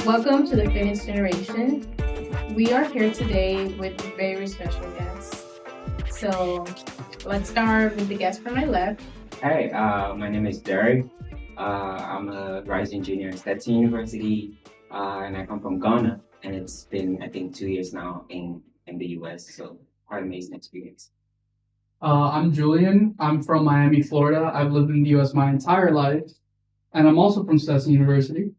Welcome to the Fitness Generation. We are here today with very special guests. So let's start with the guest from my left. Hi, my name is Derek. I'm a rising junior at Stetson University, and I come from Ghana. And it's been, I think, 2 years now in the US. So quite amazing experience. I'm Julian. I'm from Miami, Florida. I've lived in the US my entire life, and I'm also from Stetson University.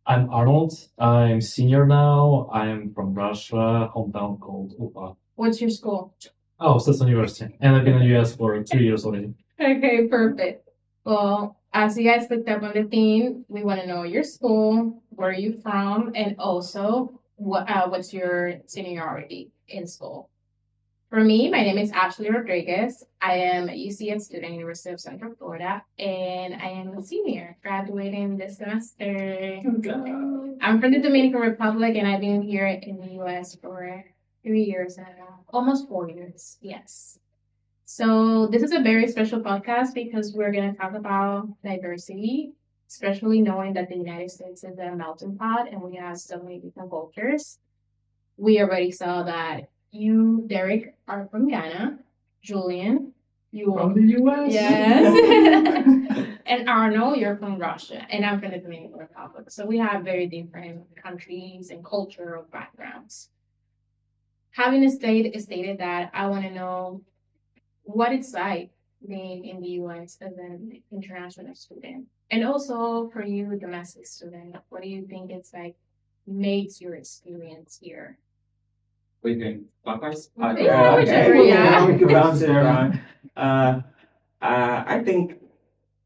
I'm Arnold. I'm senior now. I'm from Russia, hometown called Ufa. What's your school? Oh, Stetson University. And I've been in the US for 2 years already. Okay, perfect. Well, as you guys picked up on the theme, we want to know your school, where are you from, and also what's your seniority in school. For me, my name is Ashley Rodriguez. I am a UCF student, University of Central Florida, and I am a senior graduating this semester. I'm from the Dominican Republic, and I've been here in the US for 3 years now, almost 4 years. Yes. So this is a very special podcast because we're going to talk about diversity, especially knowing that the United States is a melting pot and we have so many different cultures. We already saw that you, Derek, are from Ghana. Julian, you From the US? yes. And Arno, you're from Russia, and I'm from the Dominican Republic. So we have very different countries and cultural backgrounds. Having stated that, I want to know what it's like being in the US as an international student. And also for you, a domestic student, what do you think it's like makes your experience here? We can clockwise? Yeah, whichever, yeah. We can bounce it around. I think,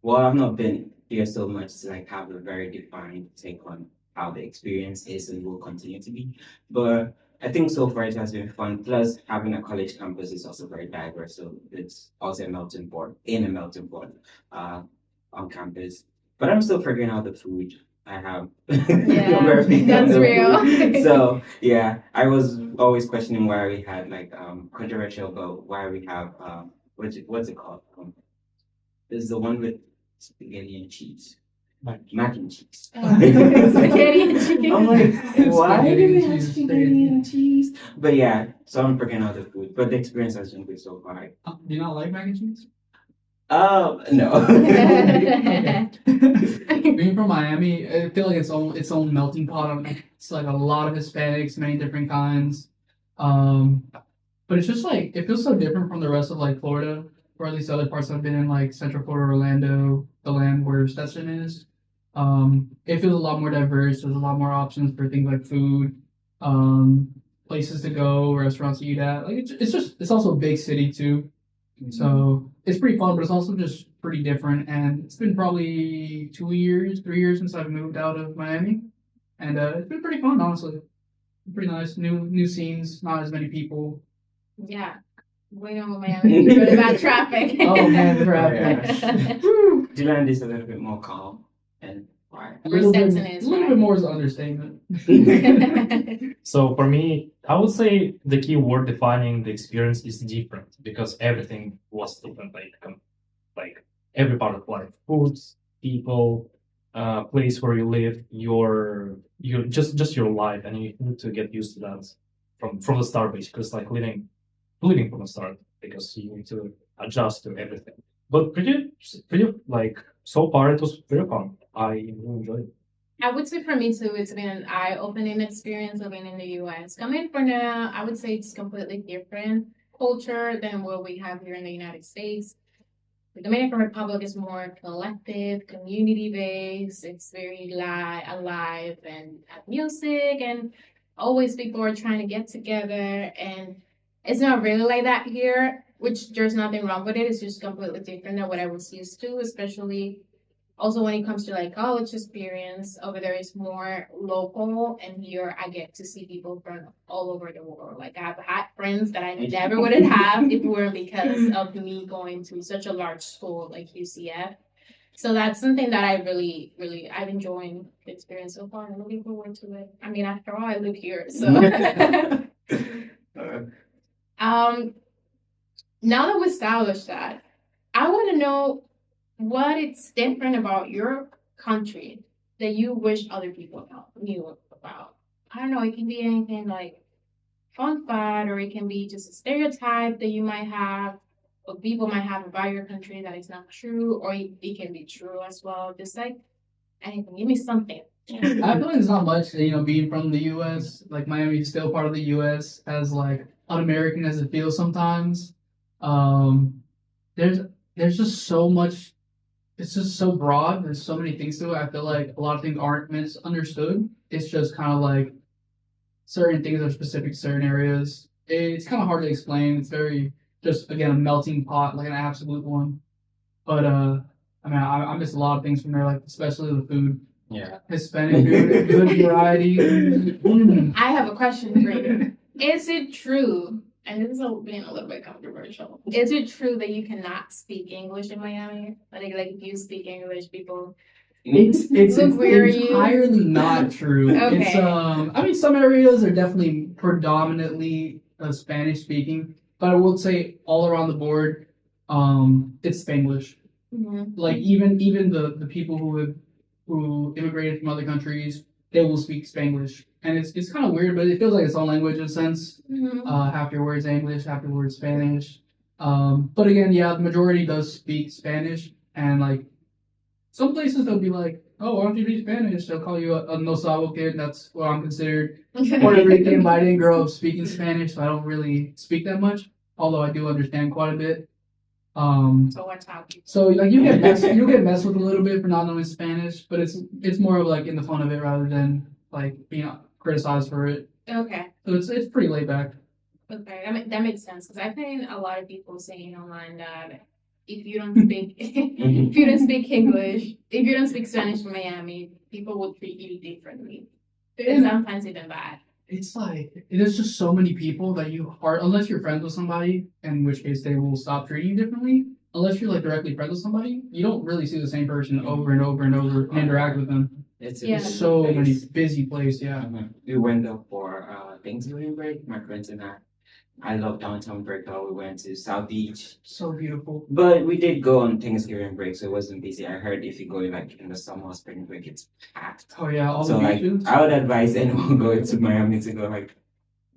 well, I've not been here so much to like have a very defined take on how the experience is and will continue to be. But I think so far it has been fun. Plus, having a college campus is also very diverse. So it's also a melting pot, uh, on campus. But I'm still figuring out the food. I have Yeah, very big that's on the real. food. So yeah, I was always questioning why we had like controversial, but why we have what's it called? There's the one with spaghetti and cheese. Mac and cheese. Spaghetti and cheese. I'm like, why Spaghetti do we and have cheese, spaghetti and cheese? But yeah, so I'm figuring out the food. But the experience has been good so far. Do you not like mac and cheese? No. Being from Miami, I feel like its own melting pot. It's like a lot of Hispanics, many different kinds. But it's just like it feels so different from the rest of like Florida, or at least other parts I've been in, like Central Florida, Orlando, the land where Stetson is. It feels a lot more diverse. There's a lot more options for things like food, places to go, restaurants to eat at. Like it's also a big city too. So it's pretty fun, but it's also just pretty different. And it's been probably 2 years, 3 years since I've moved out of Miami, and it's been pretty fun, honestly. Pretty nice, new scenes, not as many people. Yeah. We know Miami is really bad traffic. Oh man, traffic. Dylan is a little bit more calm and quiet. A little bit, Stetson is, a little right? bit more is an understatement. So for me, I would say the key word defining the experience is different because everything was different. Like every part of life, foods, people, place where you live, your just your life, and you need to get used to that from the start. Basically, it's like living from the start because you need to adjust to everything. But pretty like so far it was pretty fun. I really enjoyed it. I would say for me too, it's been an eye-opening experience living in the US. Coming from now, I would say it's completely different culture than what we have here in the United States. The Dominican Republic is more collective, community-based. It's very alive and have music, and always people are trying to get together. And it's not really like that here, which there's nothing wrong with it. It's just completely different than what I was used to, especially also when it comes to like college experience. Over there is more local, and here I get to see people from all over the world. Like I have had friends that I never would have if it weren't because of me going to such a large school like UCF. So that's something that I really I've enjoyed the experience so far. I'm looking forward to it. I mean, after all, I live here, so um now that we established that, I want to know what it's different about your country that you wish other people knew about? I don't know. It can be anything like fun fact, or it can be just a stereotype that you might have, or people might have about your country that is not true, or it can be true as well. Just like anything. Give me something. I feel like it's not much, being from the U.S. Like Miami is still part of the U.S. as like un-American as it feels sometimes. Um, there's there's just so much. It's just so broad. There's so many things to it. I feel like a lot of things aren't misunderstood. It's just kind of like certain things are specific to certain areas. It's kind of hard to explain. It's very just again a melting pot, like an absolute one. But I mean, I miss a lot of things from there, like especially the food. Yeah. Hispanic food, good variety. I have a question for you. Is it true, and this is being a little bit controversial, is it true that you cannot speak English in Miami? Like if you speak English, people It's look weird. entirely not true. Okay. It's I mean some areas are definitely predominantly Spanish speaking, but I will say all around the board, it's Spanglish. Mhm. Like even the people who immigrated from other countries, they will speak Spanglish, and it's kind of weird, but it feels like its own language in a sense. Mhm. Half your words English, half your words Spanish. But again, yeah, the majority does speak Spanish, and like some places they'll be like, "Oh, why don't you speak Spanish?" They'll call you a no sabo kid. That's what I'm considered. Puerto Rican, but I didn't grow up speaking Spanish, so I don't really speak that much. Although I do understand quite a bit. So what's happening? So like you get messed with a little bit for not knowing Spanish, but it's more of like in the fun of it rather than like being criticized for it. Okay. So it's pretty laid back. Okay, that makes sense because I've seen a lot of people saying online that if you don't speak if you don't speak English, if you don't speak Spanish from Miami, people will treat you differently. And sometimes even bad. It's like there's just so many people that you are unless you're friends with somebody, in which case they will stop treating you differently. Unless you're like directly friends with somebody, you don't really see the same person over and over and over and interact with them. It's Yeah. It's so many busy place, yeah. We went up for Thanksgiving break, my friends and I. I love downtown Brickell. We went to South Beach. So beautiful. But we did go on Thanksgiving break, so it wasn't busy. I heard if you go like in the summer or spring break, it's packed. Oh yeah, all So the like beaches. I would advise anyone going to Miami to go like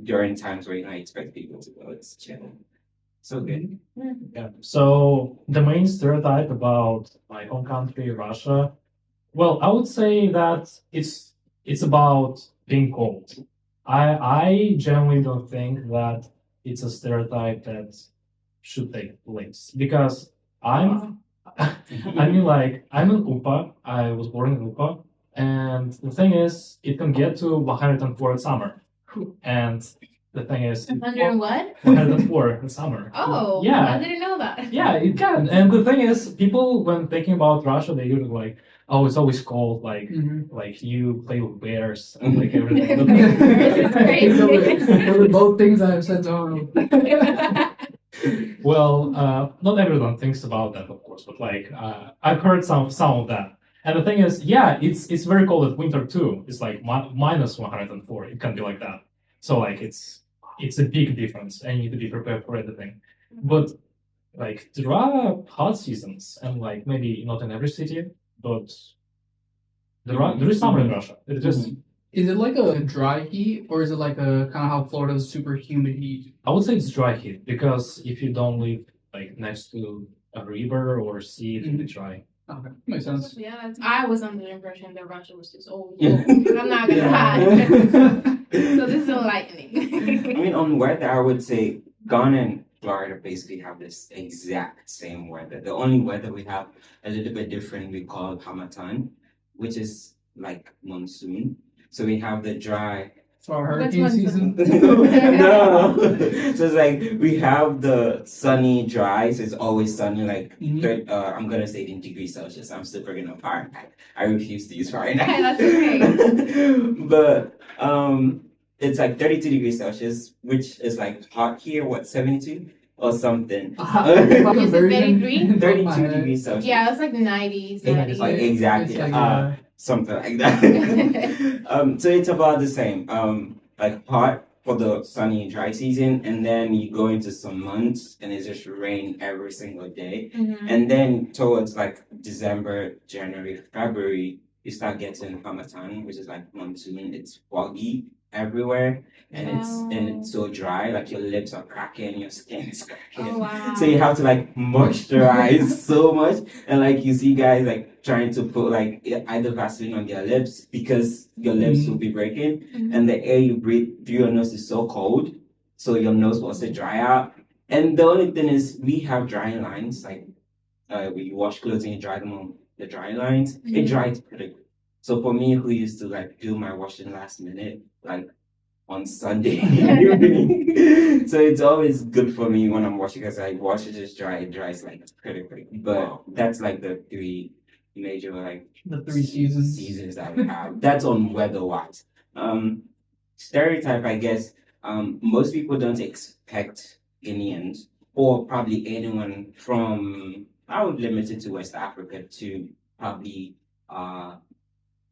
during times where you don't expect people to go. It's chill. So good. Yeah. So the main stereotype about my home country, Russia, well, I would say that it's about being cold. I generally don't think that it's a stereotype that should take place because I mean like I'm in UPA. I was born in UPA, and the thing is, it can get to 104 at summer, and the thing is, 100 what? 104 in summer. Oh, Yeah. I didn't know that. Yeah, it can. And the thing is, people when thinking about Russia, they usually like, oh, it's always cold. Like, like you play with bears and like everything. Bears is crazy. Those are both things I have said to Arnold. Well, not everyone thinks about that, of course, but like I've heard some of that. And the thing is, yeah, it's very cold at winter too. It's like minus 104. It can be like that. So like it's a big difference, and you need to be prepared for everything. But like there are hot seasons, and like maybe not in every city, but there is summer in Russia. It just Is it like a dry heat, or is it like a kind of how Florida's super humid heat? I would say it's dry heat because if you don't live like next to a river or sea, it will be dry. Okay, makes sense. Yeah, I was under the impression that Russia was just old. I'm not gonna lie. So this is enlightening. I mean, on weather, I would say Ghana and Florida basically have this exact same weather. The only weather we have a little bit different we call Hamatan, which is like monsoon. So we have the dry. So our That's hurricane one season. No. So it's like we have the sunny dry, so it's always sunny, like I'm gonna say in degrees Celsius. I'm still bringing up Fahrenheit. I refuse to use Fahrenheit. Okay, that's okay. But it's like 32 degrees Celsius, which is like hot here, what, 72 or something. Is it 33? 32 degrees Celsius. Yeah, it's like 90s. It's like exactly. It's like, Something like that. So it's about the same. Like hot for the sunny and dry season, and then you go into some months and it's just rain every single day. And then towards like December, January, February, you start getting Hamatan, which is like monsoon. It's foggy everywhere, and it's so dry. Like your lips are cracking, your skin is cracking. Oh wow. So you have to like moisturize so much, and like you see guys like trying to put like either Vaseline on their lips because your lips will be breaking, and the air you breathe through your nose is so cold, so your nose will also dry out. And the only thing is, we have drying lines. Like we wash clothes and you dry them on the drying lines. It dries pretty good. So for me, who used to like do my washing last minute, like on Sunday evening. So it's always good for me when I'm washing because I wash it just dry, it dries like pretty quick. But that's like the three major like The 3 seasons. seasons that we have. That's on weather wise. Stereotype, I guess. Most people don't expect Guineans or probably anyone from, I would limit it to West Africa to probably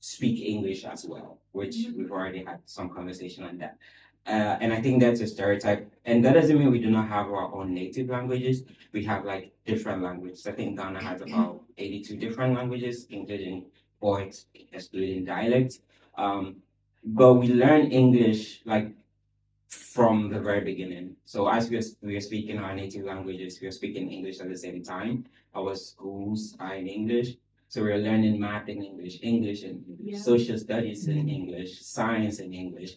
speak English as well, which we've already had some conversation on that. And I think that's a stereotype. And that doesn't mean we do not have our own native languages. We have like different languages. I think Ghana has about 82 different languages, including poets, excluding dialects. But we learn English like from the very beginning. So as we are speaking our native languages, we are speaking English at the same time. Our schools are in English. So we're learning math in English, English and social studies in English, science in English.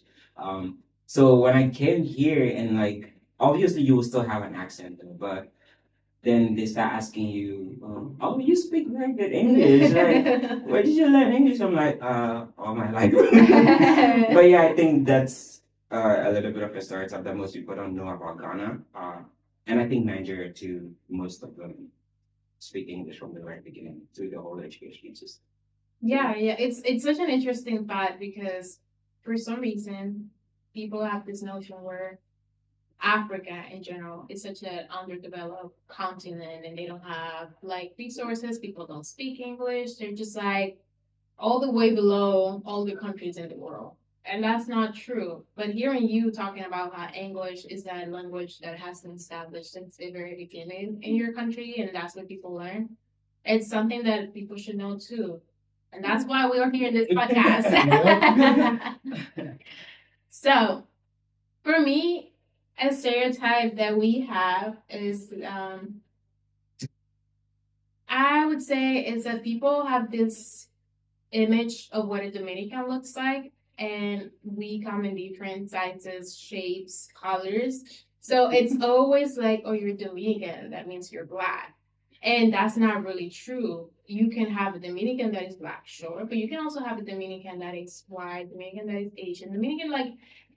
So when I came here and like, obviously you will still have an accent though, but then they start asking you, oh, you speak very good English. Like, where did you learn English? I'm like, all my life. But yeah, I think that's a little bit of a stereotype that most people don't know about Ghana. And I think Nigeria too, most of them speak English from the very beginning through the whole education system. Yeah, it's such an interesting thought because for some reason people have this notion where Africa in general is such an underdeveloped continent and they don't have like resources, people don't speak English, they're just like all the way below all the countries in the world. And that's not true. But hearing you talking about how English is that language that has been established since the very beginning in your country and that's what people learn, it's something that people should know too. And that's why we are here in this podcast. So, for me, a stereotype that we have is, I would say, is that people have this image of what a Dominican looks like, and we come in different sizes, shapes, colors. So it's always like, oh, you're Dominican, that means you're black. And that's not really true. You can have a Dominican that is black, sure, but you can also have a Dominican that is white, Dominican that is Asian, Dominican like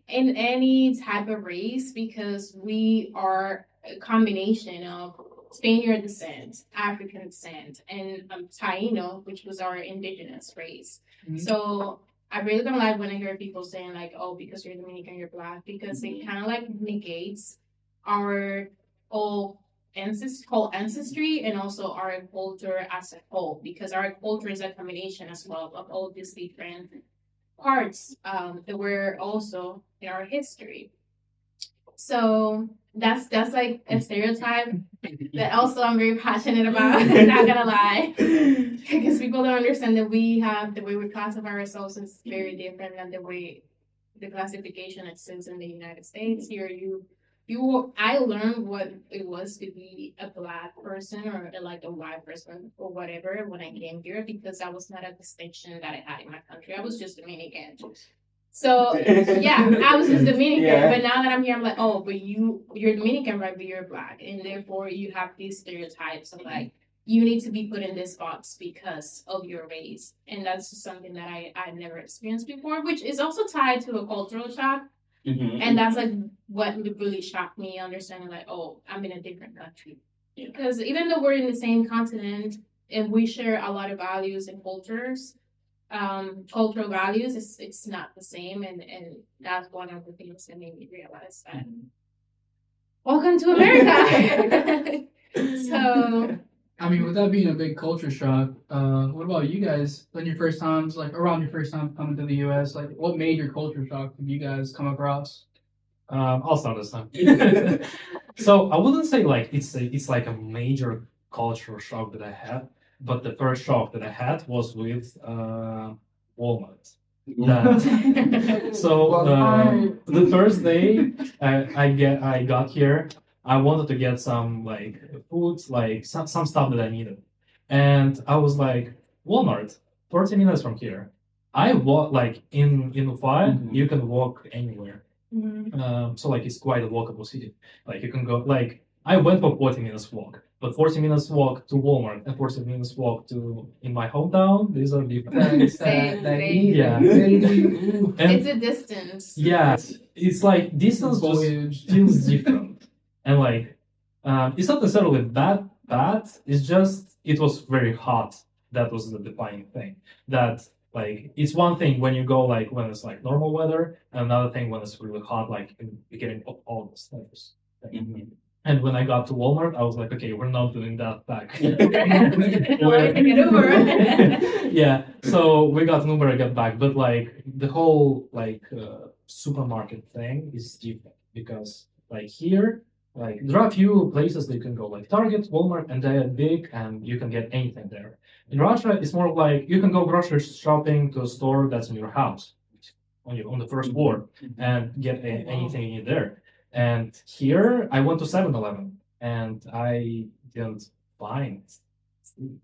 in any type of race because we are a combination of Spaniard descent, African descent, and Taino, which was our indigenous race. So I really don't like when I hear people saying like, "Oh, because you're Dominican, you're black," because it kind of like negates our whole ancestry and also our culture as a whole. Because our culture is a combination as well of all these different parts that were also in our history. So that's like a stereotype that also I'm very passionate about. Not gonna lie, because people don't understand that we have the way we classify ourselves is very different than the way the classification exists in the United States. Here, I learned what it was to be a black person or like a white person or whatever when I came here because that was not a distinction that I had in my country. I was just Dominican. So yeah, I was just Dominican, but now that I'm here, I'm like, oh, but you're Dominican, right? But you're black, and therefore you have these stereotypes of like you need to be put in this box because of your race, and that's just something that I never experienced before, which is also tied to a cultural shock, and that's like what really shocked me, understanding like, oh, I'm in a different country, because even though we're in the same continent and we share a lot of values and cultures cultural values, it's not the same, and that's one of the things that made me realize that. Welcome to America. So, I mean, with that being a big culture shock, what about you guys? When your first times, like around your first time coming to the U.S., like what major culture shock did you guys come across? I'll start this time. So I wouldn't say like it's like a major cultural shock that I had, but the first shock that I had was with Walmart. So the first day I got here, I wanted to get some like food, like some stuff that I needed, and I was like, Walmart, 40 minutes from here. I walk like in Ufa, you can walk anywhere. So like it's quite a walkable city. Like you can go like I went for 40 minutes walk, but 40 minutes walk to Walmart and 40 minutes walk to in my hometown, these are different. Yeah. It's a distance. Yeah, it's like distance just feels different, and like it's not necessarily that bad. It's just it was very hot. That was the defining thing. That like it's one thing when you go like when it's like normal weather, and another thing when it's really hot, like in the beginning of August. And when I got to Walmart, I was like, okay, we're not doing that back. Yeah, so we got an Uber, I got back, but like the whole like supermarket thing is different because like here, like there are a few places that you can go, like Target, Walmart, and they are big, and you can get anything there. In Russia, it's more like you can go grocery shopping to a store that's in your house, on the first floor, and get anything you need there. And here, I went to 7-Eleven, and I didn't find food.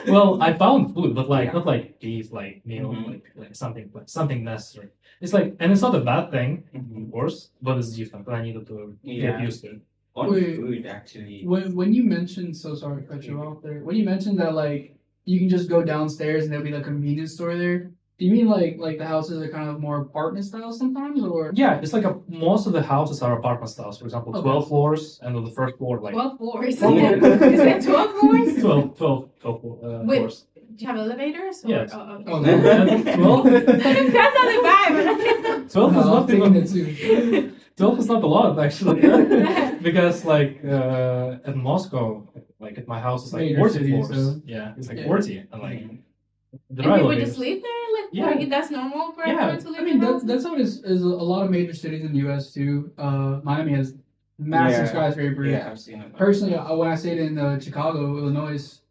Well, I found food, but like not like beef, like meal, like something necessary. It's like, and it's not a bad thing, of course, but it's different. I needed to get used to it. On Wait. food, actually. When you mentioned, so sorry to cut you off there. When you mentioned that like you can just go downstairs and there'll be like a convenience store there. Do you mean like the houses are kind of more apartment style sometimes, or? Yeah, it's like most of the houses are apartment styles. For example, 12 floors, and on the first floor, like 12 floors. Oh, yeah. Is that 12 floors? 12 Wait. floors. Do you have elevators? Or? Yes. Oh, Oh, okay. no. 12, That's how they buy. 12 is No, I'm not thinking even it too. 12 is not a lot actually, because like at Moscow, like at my house, it's like Major 40 cities, floors. so- Yeah, it's like Yeah. 40, and like the And people elevators. just live there? Like, Yeah. like, that's normal for Yeah. everyone to live I mean, in that's houses? how it is a lot of major cities in the U.S. too. Miami has massive skyscrapers. Yeah, I've seen it. Personally, when I stayed in Chicago, Illinois,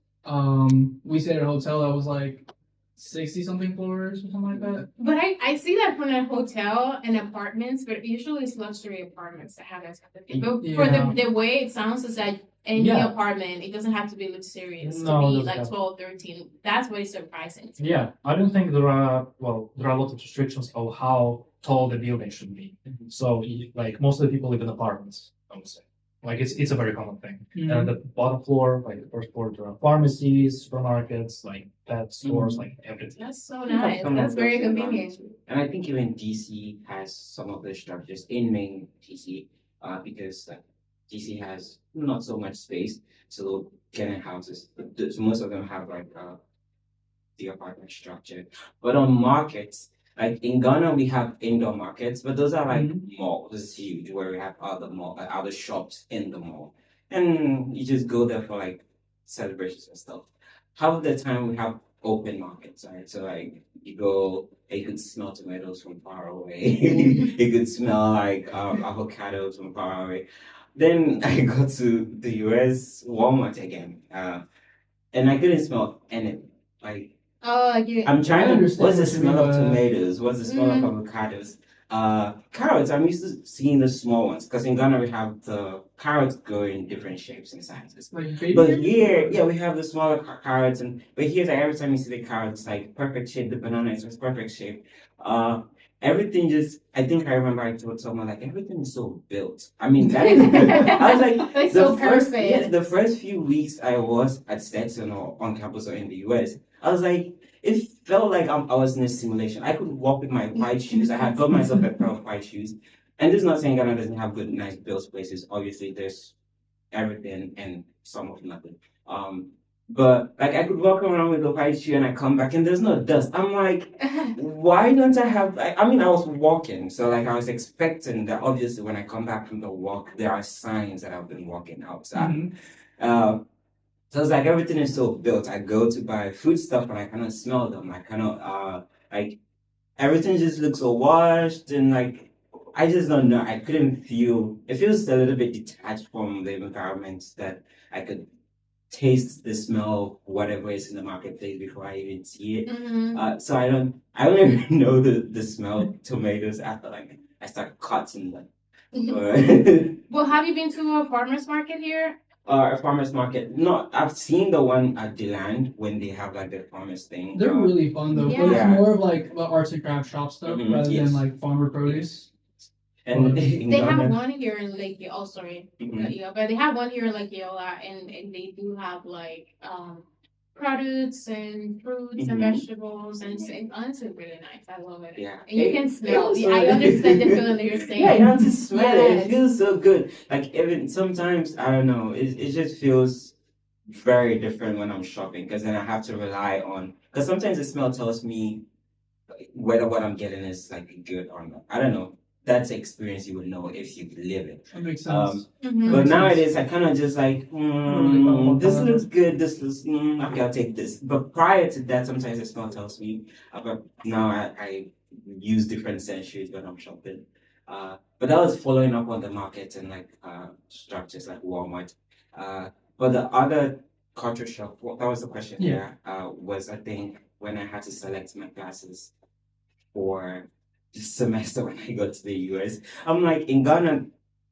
we stayed at a hotel that was like 60 something floors or something like that. But I see that from a hotel and apartments, but usually it's luxury apartments that have that type of thing. But for Yeah. the way it sounds is that any Yeah. apartment, it doesn't have to be luxurious No, to it be doesn't like have- 12, 13. That's what is surprising to me. Yeah, I don't think there are a lot of restrictions of how tall the building should be. So like most of the people live in apartments, I would say. Like it's a very common thing. And the bottom floor, like the first floor, there are pharmacies, supermarkets, like pet stores, like everything. That's so think nice. some of That's very those convenient. And I think even DC has some of the structures in main DC, because DC has not so much space, so getting houses, most of them have like the apartment structure. But on markets, like in Ghana, we have indoor markets, but those are like malls. It's huge where we have other shops in the mall, and you just go there for like celebrations and stuff. Half of the time we have open markets, right? So like you go, you could smell tomatoes from far away. You could smell like avocados from far away. Then I go to the US Walmart again, and I couldn't smell anything. Like Oh, like you. I'm trying I to. understand What's the what you smell mean of by that. tomatoes? What's the smell of avocados? Carrots. I'm used to seeing the small ones because in Ghana we have the carrots go in different shapes and sizes. Like baby But carrots? here, yeah, we have the smaller carrots, but here, like every time you see the carrots, like perfect shape. The banana is perfect shape. Everything just. I think I remember I told someone like everything is so built. I mean, that is. I was like, It's so first, perfect. yes, the first few weeks I was at Stetson or on campus or in the US, I was like, it felt like I was in a simulation. I could walk with my white shoes. I had got myself a pair of white shoes. And this is not saying Ghana doesn't have good, nice built places. Obviously, there's everything and some of nothing. But like I could walk around with a white shoe and I come back and there's no dust. I'm like, why don't I have? I mean, I was walking, so like I was expecting that. Obviously, when I come back from the walk, there are signs that I've been walking outside. So it's like everything is so built. I go to buy food stuff and I cannot smell them. I cannot like everything just looks so washed and like I just don't know. I couldn't feel it feels a little bit detached from the environment that I could taste the smell of whatever is in the marketplace before I even see it. Mm-hmm. So I don't even know the smell of tomatoes after like I start cutting them. Well, have you been to a farmer's market here? A farmer's market. No, I've seen the one at the land when they have like the farmer's thing. They're really fun though, but it's Yeah. more of like the arts and craft shop stuff Mhm, rather yes. than like farmer produce. And They in have Ghana, one here in Lake. Oh, sorry. Mhm. Yeah, but they have one here in Lake Yola, and they do have like products and fruits and Mhm. vegetables, and it's honestly really nice. I love it. Yeah. And you can smell. also- I understand the feeling that you're saying. Yeah, you have to smell it. Yes. It feels so good. Like even sometimes I don't know. It just feels very different when I'm shopping because then I have to rely on because sometimes the smell tells me whether what I'm getting is like good or not. I don't know. That's the experience you would know if you live it. That makes sense. Mhm. But Makes nowadays, I kind of just like, really thought about this that. looks good. This looks, okay, I'll take this. But prior to that, sometimes the smell tells me. But now I use different sensories when I'm shopping. But that was following up on the market and like structures like Walmart. But the other culture shock, that was the question. Yeah. Was I think when I had to select my classes for the semester when I got to the US. I'm like, in Ghana,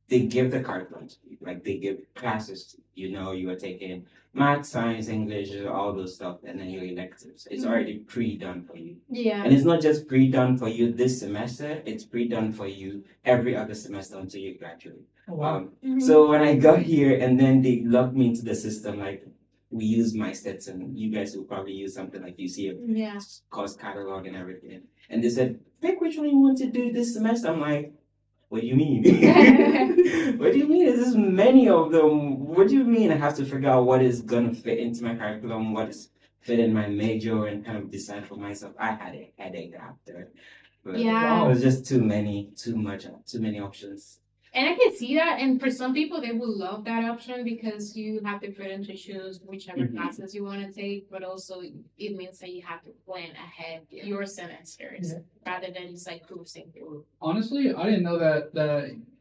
they give the carte blanche. Like, they give classes, you are taking math, science, English, all those stuff, and then your electives. It's already pre-done for you. Yeah. And it's not just pre-done for you this semester, it's pre-done for you every other semester until you graduate. Oh, wow. So when I got here and then they locked me into the system, like, we use my sets and you guys will probably use something like you see a Yeah. course catalog and everything. And they said, pick which one you want to do this semester. I'm like, what do you mean? What do you mean? There's many of them. What do you mean I have to figure out what is gonna fit into my curriculum, what is fit in my major and kind of decide for myself. I had a headache after. But Yeah. it was just too many options. And I can see that, and for some people, they will love that option because you have the freedom to choose whichever classes you want to take, but also it means that you have to plan ahead your semesters rather than just like cruising through. Honestly, I didn't know that.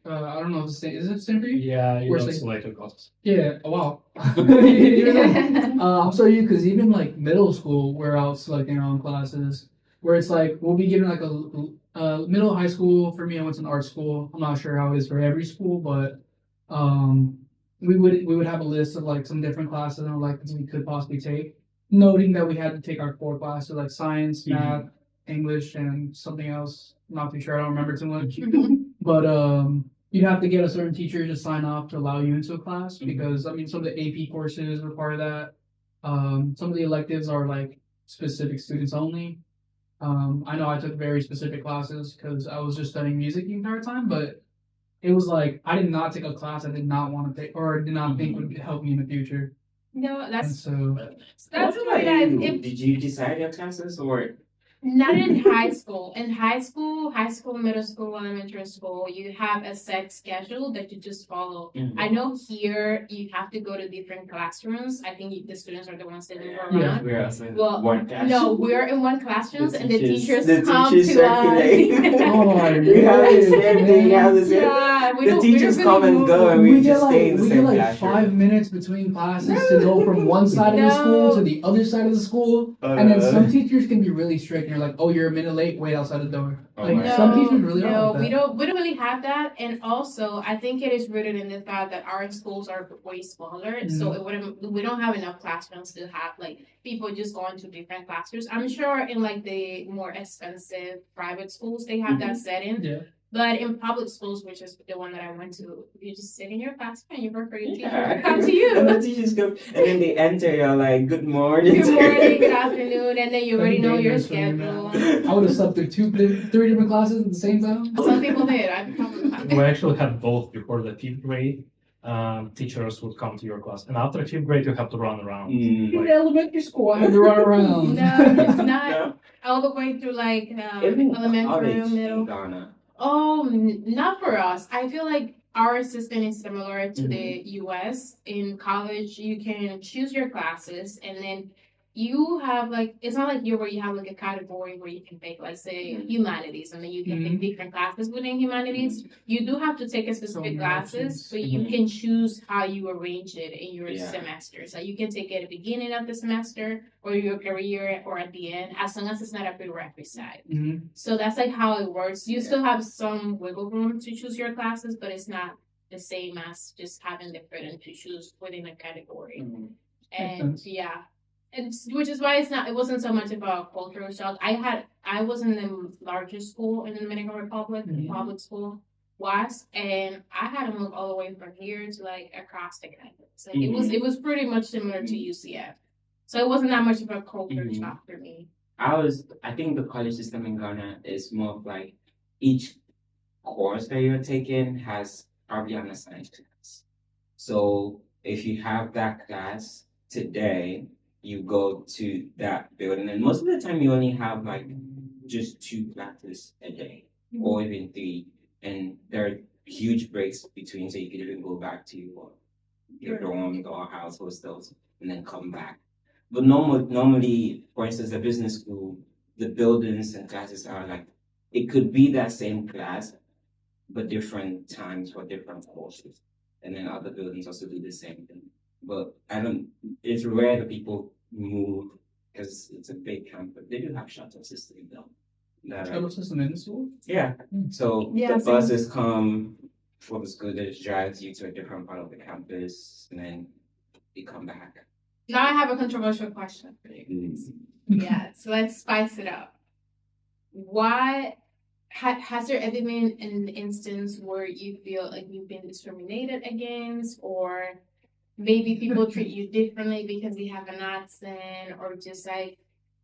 I don't know if it's the same. Is it the same for you? Yeah, you We're don't saying- select a course. Yeah. Oh, wow. I'm sorry, because even like middle school, we're out selecting our own classes. Where it's like we'll be given like a middle high school. For me, I went to an art school. I'm not sure how it is for every school, but we would have a list of like some different classes and electives we could possibly take, noting that we had to take our core classes like science, math, English, and something else. I'm not too sure. I don't remember too much. But you'd have to get a certain teacher to sign off to allow you into a class because I mean some of the AP courses require that. Some of the electives are like specific students only. I know I took very specific classes because I was just studying music the entire time, but it was like I did not take a class I did not want to take or did not think would help me in the future. No, And that's so really nice. Did you decide your classes or? Not in high school. In high school, middle school, elementary school, you have a set schedule that you just follow. I know here you have to go to different classrooms. I think the students are the ones that move around. We're also Well, one class. no, we're in one classroom and the teachers the come teachers to us. circulate. oh, We have the same thing. You have the same. Yeah, The teachers come and go, and we just stay in the we same get like classroom. 5 minutes between classes to go from one side of the school to the other side of the school, and then some teachers can be really strict. And you're like, oh, you're a minute late. Wait outside the door. Like my some teachers really are no, like we that. don't really have that. And also, I think it is rooted in the fact that our schools are way smaller, so we don't have enough classrooms to have like people just going to different classrooms. I'm sure in like the more expensive private schools they have that setting. Yeah. But in public schools, which is the one that I went to, you just sit in your classroom and you wait for your teacher to come to you. And the teachers come, and then they enter. You're like, "Good morning." Good morning, good afternoon, and then you already know your dangerous for me, schedule. I would have slept through 3 different classes at the same time. Some people did. I probably not. We actually had both before the fifth grade. Teachers would come to your class, and after fifth grade, you have to run around. In elementary school, I had to run around. No, it's not No. all the way through like Even elementary, college middle. in Ghana. Oh, not for us. I feel like our system is similar to the US. In college, you can choose your classes, and then you have like it's not like where you have like a category where you can take like say humanities and then you can take different classes within humanities. You do have to take a specific classes, but you can choose how you arrange it in your semester. So you can take it at the beginning of the semester or your career or at the end, as long as it's not a prerequisite. So that's like how it works. You still have some wiggle room to choose your classes, but it's not the same as just having the freedom to choose within a category. And yeah. Which is why it wasn't so much about cultural shock. I was in the largest school in the Dominican Republic, public school was, and I had to move all the way from here to like across the campus. Like it was pretty much similar to UCF. So it wasn't that much of a culture shock for me. I think the college system in Ghana is more of like each course that you're taking has probably an assigned class. So if you have that class today, you go to that building, and most of the time you only have like just 2 classes a day, or even 3, and there are huge breaks between, so you could even go back to your dorms or house hostels and then come back. But normally, for instance, the business school, the buildings and classes are like it could be that same class, but different times for different courses, and then other buildings also do the same thing. But it's rare that people move because it's a big campus. They do have shuttle system though. Shuttle system in the school? Yeah. So the buses come for the school that drives you to a different part of the campus, and then you come back. Now I have a controversial question for you. Yeah, so let's spice it up. Why has there ever been an instance where you feel like you've been discriminated against, or maybe people treat you differently because you have an accent, or just like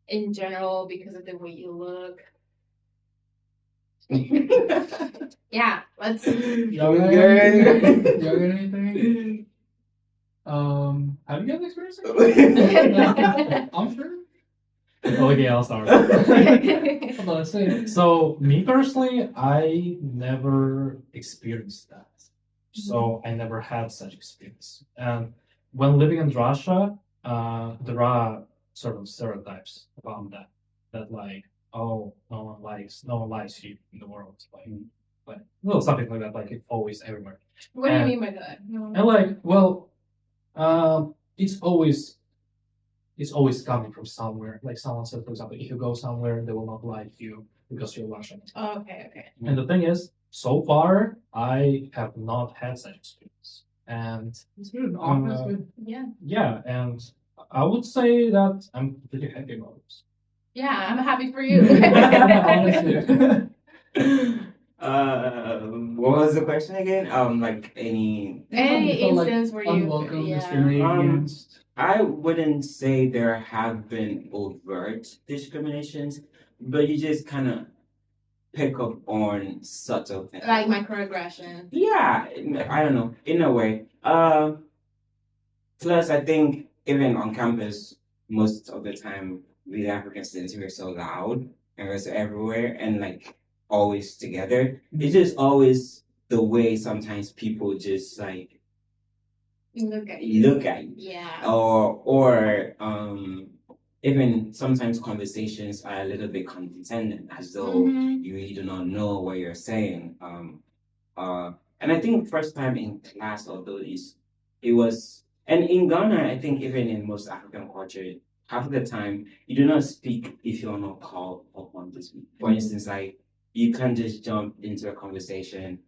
in general because of the way you look? Yeah, let's. Y'all got anything? Have you guys experienced it? I'm sure. Okay, I'll start. So me personally, I never experienced that. So I never had such experience. And when living in Russia, there are sort of stereotypes about that. That like, oh, no one likes you in the world. Like well, something like that. Like it's always everywhere. What do you mean by that? And like, well, it's always coming from somewhere. Like someone said, for example, if you go somewhere, they will not like you because you're Russian. Oh, okay. And the thing is, so far, I have not had such experience. And it's good. That's good. Yeah. Yeah, and I would say that I'm pretty happy about it. Yeah, I'm happy for you. What was the question again? Like any instance where you unwelcome, discriminated against. I wouldn't say there have been overt discriminations, but you just kind of pick up on subtle things. Like microaggression. Yeah, I don't know, in a way. Plus, I think even on campus, most of the time, we African students, we're so loud and we're so everywhere and like always together. It's just always the way sometimes people just like look at you. Yeah. Or even sometimes conversations are a little bit condescending, as though you really do not know what you're saying. And I think first time in class, although it was, and in Ghana, I think even in most African culture, half of the time you do not speak if you're not called upon to speak. For instance, like you can't just jump into a conversation.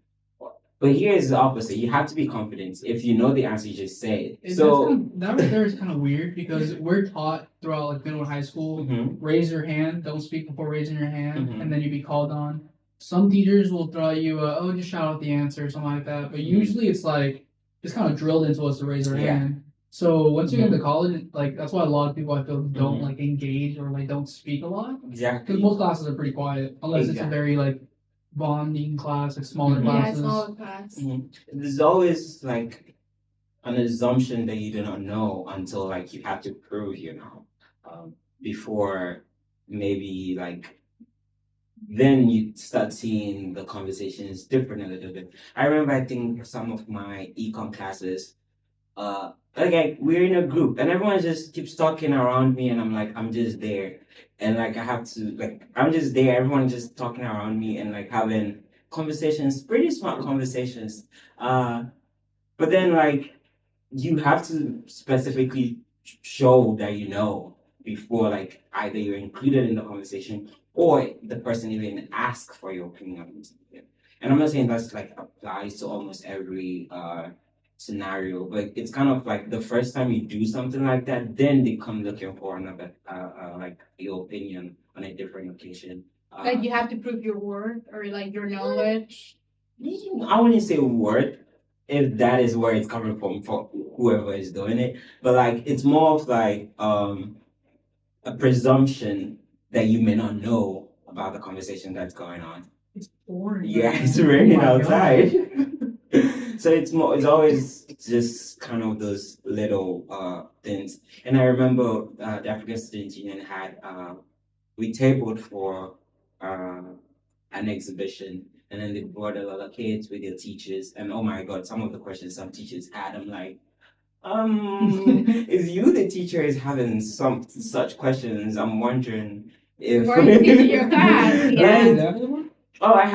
But here is the opposite. You have to be confident. If you know the answer, you just say it. So that right there is kind of weird because we're taught throughout like middle and high school, raise your hand, don't speak before raising your hand, and then you be called on. Some teachers will throw you, just shout out the answer or something like that. But usually it's like it's kind of drilled into us to raise our hand. So once you get to college, like that's why a lot of people I feel don't like engage or like don't speak a lot. Exactly. Because most classes are pretty quiet unless it's a very like bonding class, like smaller classes. Yeah, smaller class. There's always like an assumption that you do not know until like you have to prove you know before maybe like then you start seeing the conversations different a little bit. I remember I think some of my econ classes, like we're in a group and everyone just keeps talking around me and I'm like I'm just there and like I have to like I'm just there, everyone just talking around me and like having conversations, pretty smart conversations. But then like you have to specifically show that you know before like either you're included in the conversation or the person even ask for your opinion on something. And I'm not saying that's like applies to almost every scenario, but it's kind of like the first time you do something like that, then they come looking for another like your opinion on a different occasion. Like you have to prove your worth or like your knowledge. I wouldn't say word if that is where it's coming from for whoever is doing it, but like it's more of like a presumption that you may not know about the conversation that's going on. It's boring. Yeah, man. it's raining Oh my outside. So it's always just kind of those little things. And I remember the African Student Union had we tabled for uh, an exhibition and then they brought a lot of kids with their teachers and oh my god, some of the questions some teachers had, I'm like, if you the teacher is having some such questions, I'm wondering if Where you teaching your class? Right, Yeah. that one? oh I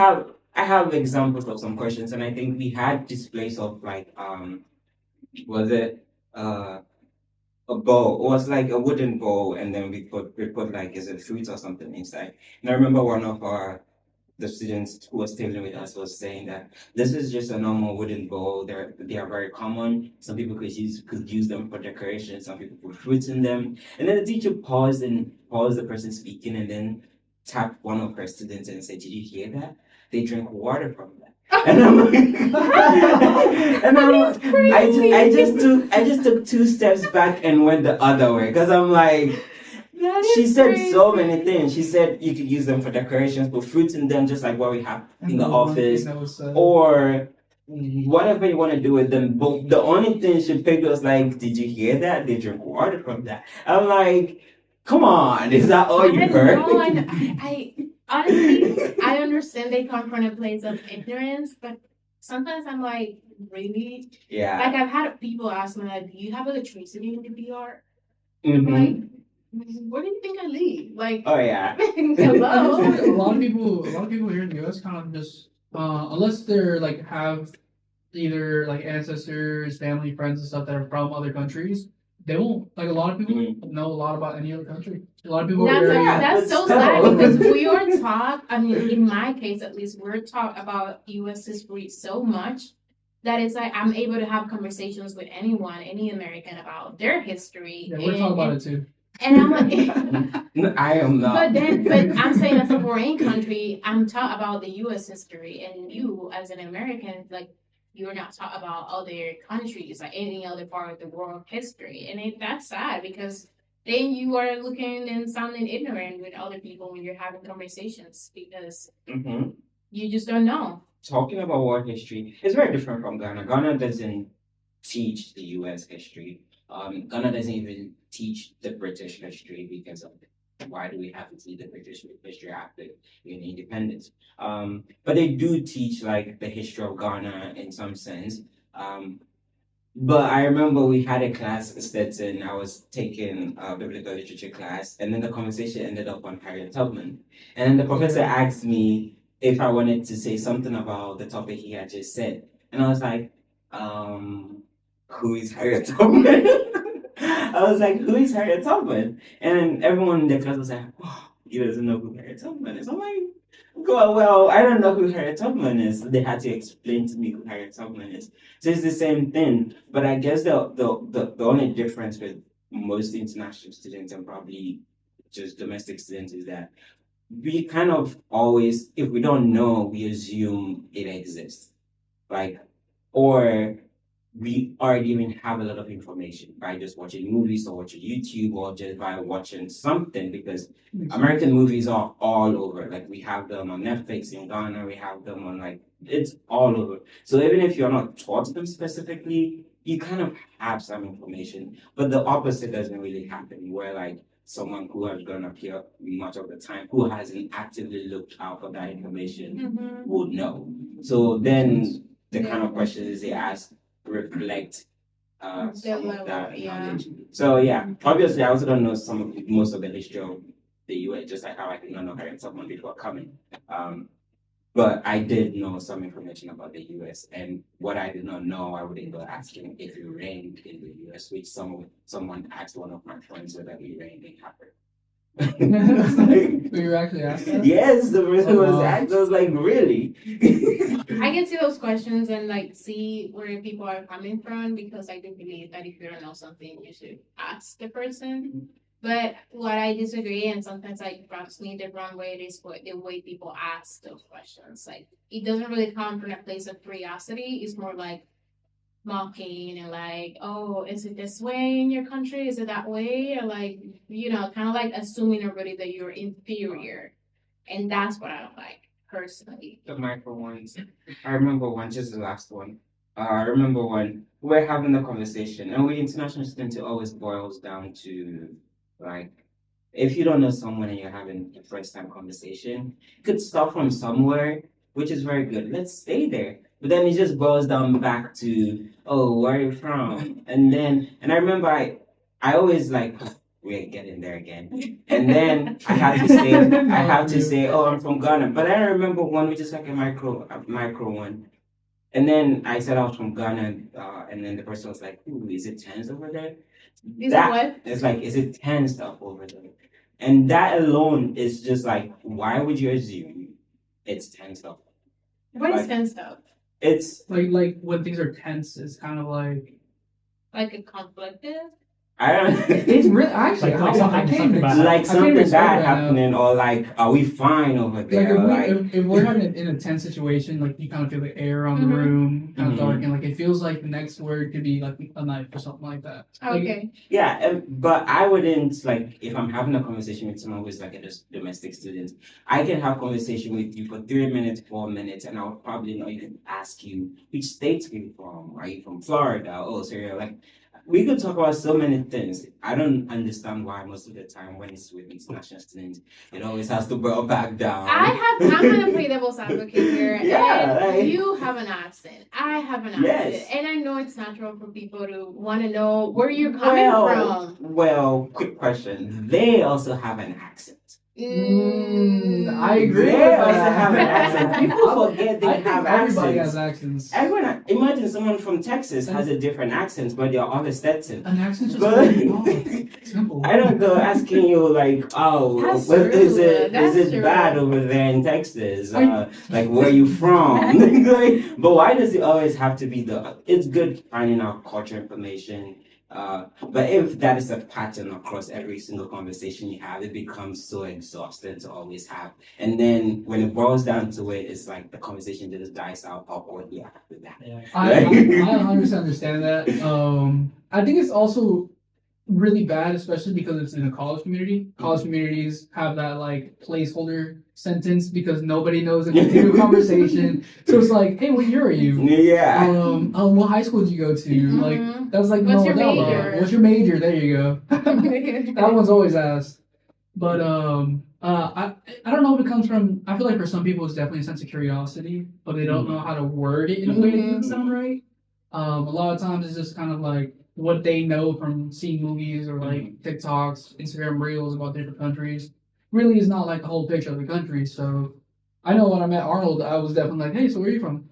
have examples of some questions and I think we had displays of like was it a bowl. It was like a wooden bowl and then we put like is it fruits or something inside. And I remember one of our the students who was dealing with us was saying that this is just a normal wooden bowl. They are very common. Some people could use them for decoration. Some people put fruits in them. And then the teacher paused the person speaking and then tapped one of her students and said, "Did you hear that? They drink water from that." And I'm like, and I just took two steps back and went the other way because I'm like. She said so many things. She said you could use them for decorations, put fruits in them, just like what we have in the office, or whatever you want to do with them. But the only thing she picked was like, "Did you hear that? They drink water from that." I'm like, "Come on, is that all you heard?" No, I honestly I understand they come from a place of ignorance, but sometimes I'm like, really? Yeah. Like I've had people ask me like, "Do you have electricity in the VR?" Mhm. I'm like, where do you think I live? Like, Oh yeah. hello. A lot of people here in the U.S. kind of just unless they're like have either like ancestors, family, friends, and stuff that are from other countries, they won't like a lot of people know a lot about any other country. A lot of people are very That's so sad because we are taught. I mean, in my case at least, we're taught about U.S. history so much that it's like I'm able to have conversations with anyone, any American about their history. Yeah, we're talking about it too. And I'm like, I am not. But I'm saying as a foreign country, I'm taught about the U.S. history, and you as an American, like you're not taught about other countries, like any other part of the world history, and that's sad because then you are looking and sounding ignorant with other people when you're having conversations because you just don't know. Talking about world history is very different from Ghana. Ghana doesn't teach the U.S. history. Ghana doesn't even teach the British history because of why do we have to teach the British history after independence? But they do teach like the history of Ghana in some sense. But I remember we had a class in Stetson. I was taking a biblical literature class, and then the conversation ended up on Harriet Tubman. And then the professor asked me if I wanted to say something about the topic he had just said. And I was like, who is Harriet Tubman? I was like, who is Harriet Tubman? And then everyone in the class was like, oh, he doesn't know who Harriet Tubman is. I'm like, well, I don't know who Harriet Tubman is. They had to explain to me who Harriet Tubman is. So it's the same thing. But I guess the only difference with most international students and probably just domestic students is that we kind of always, if we don't know, we assume it exists. Like, or we already even have a lot of information by just watching movies or watching YouTube or just by watching something because American movies are all over. Like we have them on Netflix in Ghana, we have them on like it's all over. So even if you're not taught them specifically, you kind of have some information. But the opposite doesn't really happen where like someone who has grown up here much of the time, who hasn't actively looked out for that information would know. So then the kind of questions they ask reflect some of level, that yeah. knowledge. So yeah, obviously I also don't know most of the history of the US, just like how I did not know Harriet Tubman before coming. But I did know some information about the US, and what I did not know, I wouldn't go asking if we reigned in the US, which someone asked one of my friends whether we reigned in Harvard. We were actually asked that? Yes, the person Oh, was wow. asked. I was like, really? I can see those questions and like see where people are coming from because I do believe that if you don't know something, you should ask the person. But what I disagree and sometimes like rubs me the wrong way is what the way people ask those questions. Like it doesn't really come from a place of curiosity. It's more like mocking and like, oh, is it this way in your country? Is it that way? Or like, kind of like assuming already that you're inferior. And that's what I don't like personally. The micro ones. I remember one, just the last one. I remember when we were having a conversation, and with international students, it always boils down to like, if you don't know someone and you're having a first time conversation, you could start from somewhere, which is very good. Let's stay there. But then it just boils down back to, oh, where are you from? And I remember I always like, we're getting there again. And then I have to say, oh, I'm from Ghana. But I remember one, which is like a micro one. And then I said I was from Ghana, and then the person was like, ooh, is it tense over there? Is it what? It's like, is it tense stuff over there? And that alone is just like, why would you assume it's tense stuff? What is Like- tense stuff? It's Like when things are tense, it's kind of like Like a conflicted? I don't. it's really actually Like I can't something even bad. like I can't something even bad explain that happening, or like, are we fine over Like there? if we're having in a tense situation, like you kind of feel the air on the Mhm. room, kind of Mhm. dark, and like it feels like the next word could be like a knife or something like that. Like, Okay. Yeah, but I wouldn't like if I'm having a conversation with someone who's like a domestic student. I can have conversation with you for 3 minutes, 4 minutes, and I'll probably not even ask you which state are you from. Are you from Florida? Oh, so you're like. We could talk about so many things. I don't understand why most of the time when it's with international students, it always has to boil back down. I'm gonna play devil's advocate here. Yeah, And like- you have an accent. I have an Yes. accent. And I know it's natural for people to want to know where you're coming from. Well, quick question. They also have an accent. I agree They with also that. have an accent. People forget they I think have everybody accents. has accents. Everyone, imagine someone from Texas has a different accent, but they're all Stetson. An accent's just But simple. I don't go asking you like, oh, That's what is true. it? That's Is it true. bad over there in Texas? Like, where are you from? But why does it always have to be the? It's good finding out culture information. But if that is a pattern across every single conversation you have, it becomes so exhausting to always have. And then when it boils down to it, it's like the conversation just dies out awkwardly after that. Yeah. I 100% understand that. I think it's also really bad, especially because it's in a college community. College communities have that like placeholder sentence because nobody knows a continual conversation. So it's like, hey, what year are you? Yeah. What high school did you go to? Like Mhm. that's like What's no, your no, major? what's your major? There you go. That one's always asked. But I don't know if it comes from. I feel like for some people it's definitely a sense of curiosity, but they don't know how to word it in a way that doesn't sound right. A lot of times it's just kind of like what they know from seeing movies or like TikToks, Instagram reels about different countries. Really is not like the whole picture of the country. So I know when I met Arnold, I was definitely like, hey, so where are you from?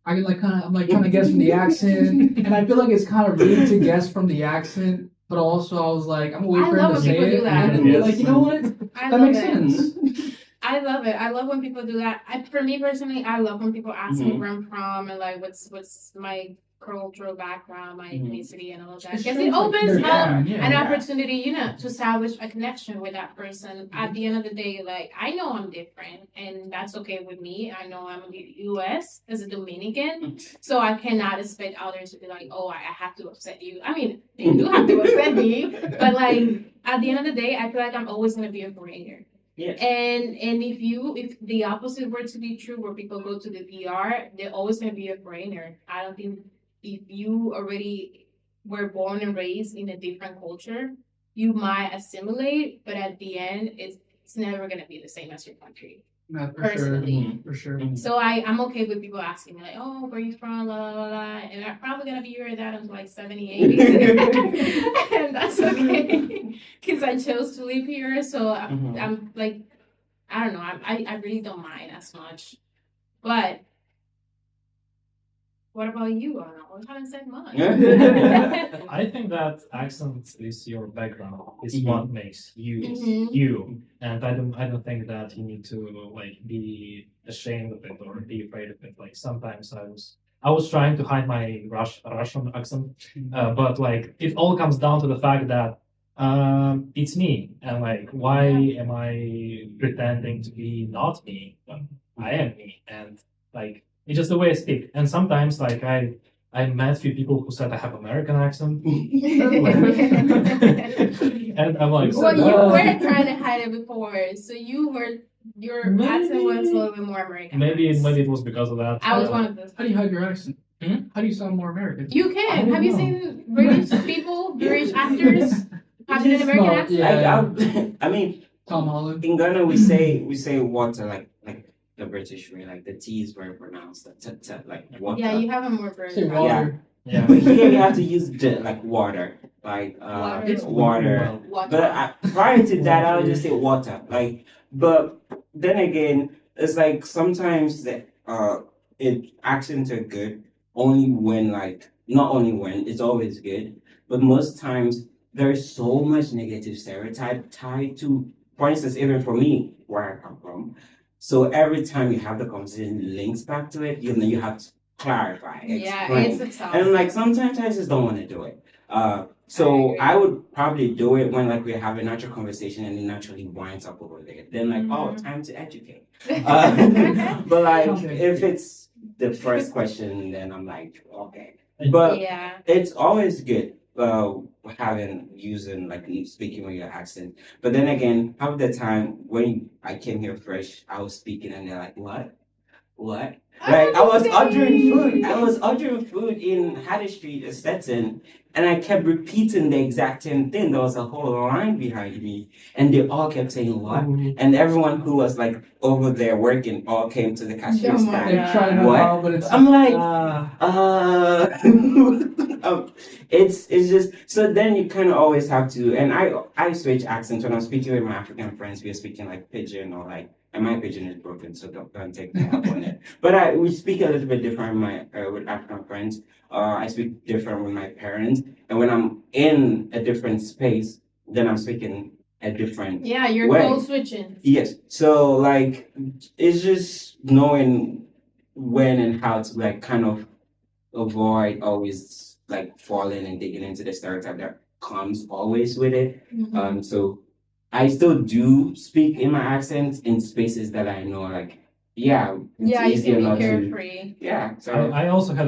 I can I'm trying to guess from the accent, and I feel like it's kind of rude to guess from the accent. But also, I was like, I'm gonna wait I for him love to when say people it, do that. and then be like, you know what? I That love makes it. sense. I love it. I love when people do that. For me personally, I love when people ask me where I'm from and like what's my cultural background, my ethnicity, and all of that. It's Because true, it like, opens they're up down, yeah. an opportunity, to establish a connection with that person. At the end of the day, like I know I'm different, and that's okay with me. I know I'm in the U.S. as a Dominican, so I cannot expect others to be like, oh, I have to upset you. I mean, they do have to upset me, but like at the end of the day, I feel like I'm always gonna be a foreigner. Yes. And if the opposite were to be true, where people go to the VR, they're always gonna be a foreigner. I don't think if you already were born and raised in a different culture, you might assimilate, but at the end, it's never gonna be the same as your country. Yeah, for personally. sure. For sure. So I'm okay with people asking me like, oh, where you from, la la la, and I'm probably gonna be hearing that until like 70, 80, and that's okay because I chose to live here. So I'm like, I don't know, I really don't mind as much. But what about you, Anna? We haven't said much. I think that accent is your background. It's Mhm. what makes you Mhm. you. And I don't think that you need to like be ashamed of it or be afraid of it. Like sometimes I was trying to hide my Russian accent, but like it all comes down to the fact that it's me, and like why am I pretending to be not me? I am me, and like it's just the way I speak. And sometimes like I met few people who said I have American accent. And I'm like, Well, you Uh, were trying to hide it before, so your accent was a little bit more American. maybe it was because of that. I was one of those. How do you hide your accent? Hmm? How do you sound more American? You I can. don't Have you know. seen British people, British actors having an American No, accent? yeah. I mean, Tom Holland. in Ghana we say water like the British way, like the T is very pronounced, the t like water. Yeah, you have a more Say British. water. Yeah. But here you have to use like water, like Water. It's water. Water. But prior to that, I would just say water. Like, but then again, it's like sometimes accents are good only when like not only when it's always good, but most times there's so much negative stereotype tied to, for instance, even for me where I come from. So every time you have the conversation links back to it, you have to clarify, Yeah, explain. it's a tough. And like sometimes I just don't want to do it. I So agree. I would probably do it when like we have a natural conversation and it naturally winds up over there. Then like, oh, time to educate. But like Okay. if it's the first question, then I'm like, okay. But yeah. it's always good using like speaking with your accent. But then again, half the time when I came here fresh, I was speaking and they're like, what? What? Like I was ordering food. I was ordering food in Hatter Street, Stetson, and I kept repeating the exact same thing. There was a whole line behind me, and they all kept saying what? And everyone who was like over there working all came to the cashier Oh my stand. They're trying to What? help, but it's I'm like, uh, it's just so then you kind of always have to, and I switch accents when I'm speaking with my African friends. We're speaking like pidgin or like, and my pidgin is broken, so don't take me up on it. But we speak a little bit different with African friends. I speak different with my parents, and when I'm in a different space, then I'm speaking a different Yeah, you're way. code switching. Yes. So like, it's just knowing when and how to like kind of avoid always like falling and digging into the stereotype that comes always with it. So I still do speak in my accent in spaces that I know, like, yeah, it's Yeah, you easier can not be to. carefree. Yeah. I, So. I also had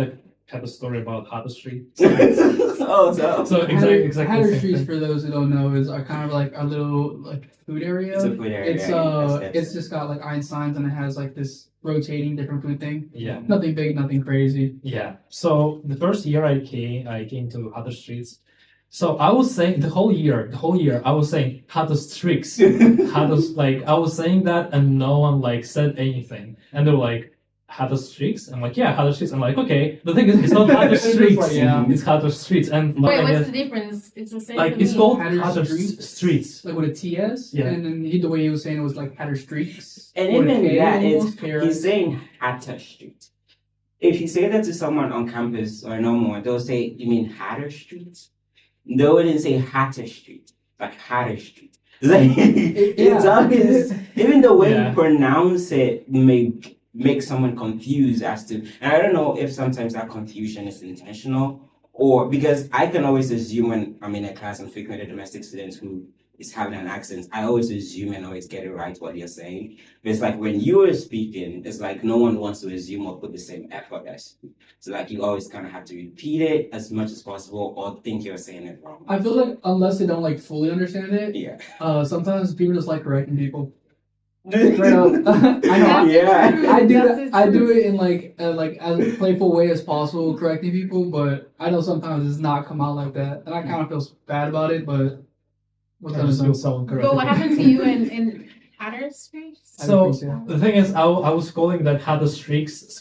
a story about Hatter Street. Oh, So exactly. Hatter the same Streets, thing. for those who don't know, is kind of like a little like food area. It's a food area. It's yeah, it's just got like Einstein's and it has like this rotating different food thing. Yeah. Nothing big, nothing crazy. Yeah. So the first year I came to Hatter Streets. So I was saying the whole year, I was saying Hatter Streets. Like I was saying that and no one like said anything. And they were like, Hatter Streets? I'm like, yeah, Hatter Streets. I'm like, okay. The thing is, it's not Hatter Streets. Like, yeah. It's Hatter Streets. And Wait, I what's guess, the difference? It's the same. like to it's me. called Hatter Hatter Streets? Streets. Like with a TS. Yeah. And then the way he was saying it was like Hatter Streets. And with a even K that is, almost, KRS. he's saying Hatter Street. If you say that to someone on campus or no more, they'll say, you mean Hatter Street? They wouldn't say Hatter Street, like Hatter Street. Like, it's always, even the way you pronounce it make someone confused as to, and I don't know if sometimes that confusion is intentional or because I can always assume when I'm in a class and speaking with a domestic student who is having an accent, I always assume and always get it right what you're saying. But it's like when you are speaking, it's like no one wants to assume or put the same effort as you. So like you always kind of have to repeat it as much as possible or think you're saying it wrong. I feel like unless they don't like fully understand it, Yeah. sometimes people just like correcting people. Straight up. I know. Yeah. I do it in like as playful way as possible, correcting people. But I know sometimes it's not come out like that, and I kind of feel bad about it. But what's I gonna just do? feel someone correct. But what happened to you in Hatter streaks? So- So the thing is, I was calling that had the streaks,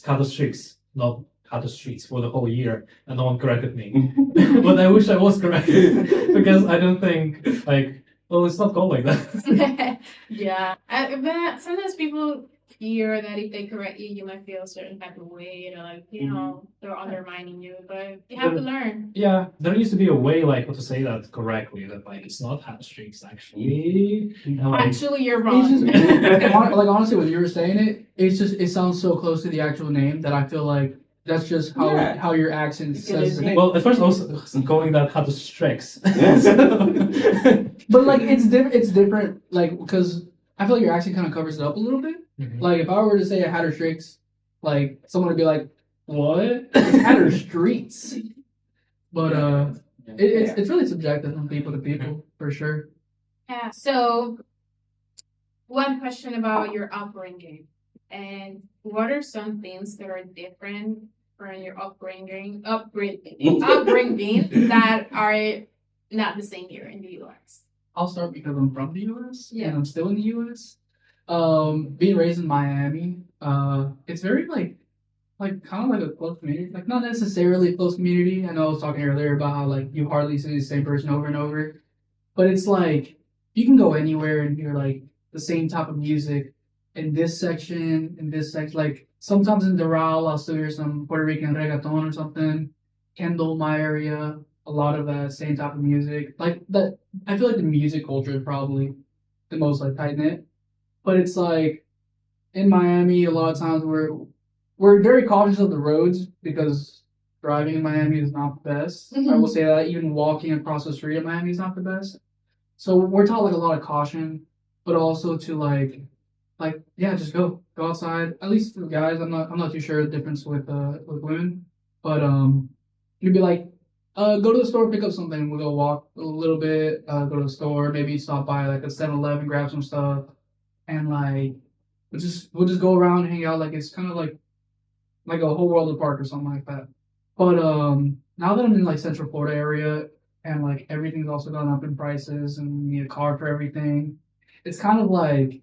not had the streaks for the whole year, and no one corrected me. But I wish I was corrected because I don't think like, well, it's not called like that. Yeah. But sometimes people fear that if they correct you, you might feel a certain type of way, or like, they're undermining you. But you have to learn. Yeah, there needs to be a way like how to say that correctly. That like it's not had streaks actually. And, like, Actually, you're It's wrong. just like honestly, when you were saying it, it sounds so close to the actual name that I feel like that's just Yeah. how your accent says the name. well, at first I was calling that had the streaks. But like it's different, like because I feel like your accent kind of covers it up a little bit. Mhm. Like if I were to say a Hatter Streaks, like someone would be like, "What? It's Hatter Streets?" But it's really subjective from people to people for sure. Yeah. So, one question about your upbringing, and what are some things that are different from your upbringing that are not the same here in the U.S.? I'll start because I'm from the U.S. Yeah. and I'm still in the U.S. Being raised in Miami, it's very like kind of like a close community. Like not necessarily a close community. I know I was talking earlier about how like you hardly see the same person over and over, but it's like you can go anywhere and hear like the same type of music in this section, in this section. Like sometimes in Doral, I'll still hear some Puerto Rican reggaeton or something. Kendall, my area, a lot of that same type of music. Like that, I feel like the music culture is probably the most like tight knit. But it's like in Miami, a lot of times we're very cautious of the roads because driving in Miami is not the best. I will say that even walking across the street in Miami is not the best. So we're taught like a lot of caution, but also to yeah, just go outside. At least for guys, I'm not too sure the difference with women, but you'd be like, go to the store, pick up something. We'll go walk a little bit, go to the store, maybe stop by like a 7-Eleven, grab some stuff, and like we'll just go around and hang out. Like it's kind of like a whole world apart or something like that. But now that I'm in like Central Florida area and like everything's also gone up in prices and you need a car for everything, it's kind of like,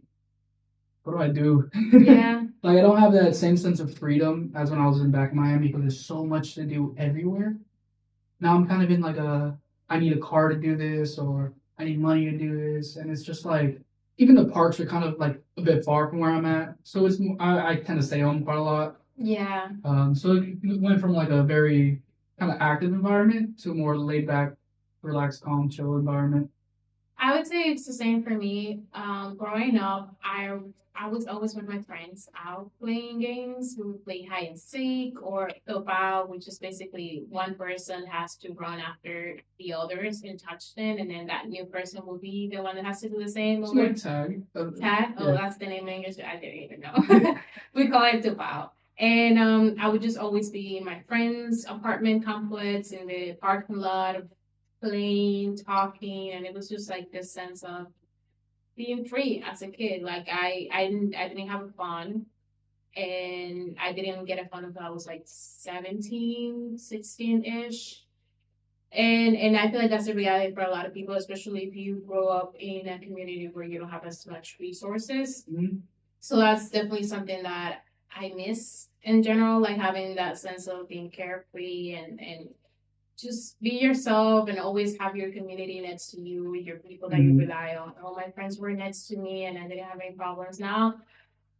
what do I do? Yeah. Like I don't have that same sense of freedom as when I was in back in Miami because there's so much to do everywhere. Now I'm kind of in like I need a car to do this or I need money to do this, and it's just like even the parks are kind of like a bit far from where I'm at, so I tend to stay home quite a lot. Yeah. So it went from like a very kind of active environment to a more laid back, relaxed, calm, chill environment. I would say it's the same for me. Growing up, I was always with my friends out playing games. We would play hide and seek or topal, which is basically one person has to run after the others and touch them, and then that new person will be the one that has to do the same. It's like tag. Tag? Oh, Yeah. that's the name in English. I didn't even know. We call it topal. And I would just always be in my friend's apartment complex in the parking lot, playing, talking, and it was just like this sense of being free as a kid. Like I didn't have fun, and I didn't get a fun until I was like 17, 16-ish. And I feel like that's a reality for a lot of people, especially if you grow up in a community where you don't have as much resources. Mhm. So that's definitely something that I miss in general, like having that sense of being carefree and just be yourself and always have your community next to you, your people that you rely on. All my friends were next to me and I didn't have any problems now.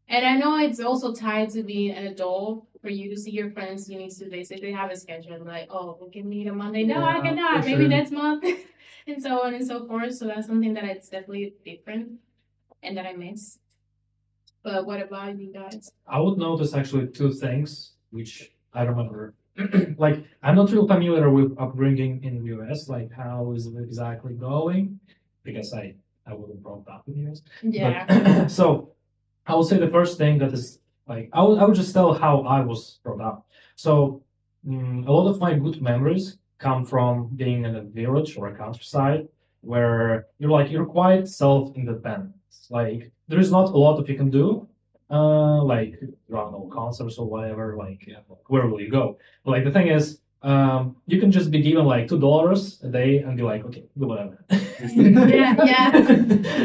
And I know it's also tied to being an adult. For you to see your friends, you need to basically have a schedule. Like, oh, we can meet on Monday. No, I Yeah, cannot. for Maybe sure. next month. And so on and so forth. So that's something that it's definitely different and that I miss. But what about you guys? I would notice actually two things which I remember. Like I'm not real familiar with upbringing in the US, like how is it exactly going, because I wasn't brought up in the US. Yeah. But so I would say the first thing that is like I would just tell how I was brought up. So a lot of my good memories come from being in a village or a countryside where you're quite self-independent. Like there is not a lot that you can do. Like there are no concerts or whatever. Like where will you go? But like the thing is, you can just be given like $2 a day and be like, okay, do whatever. Yeah.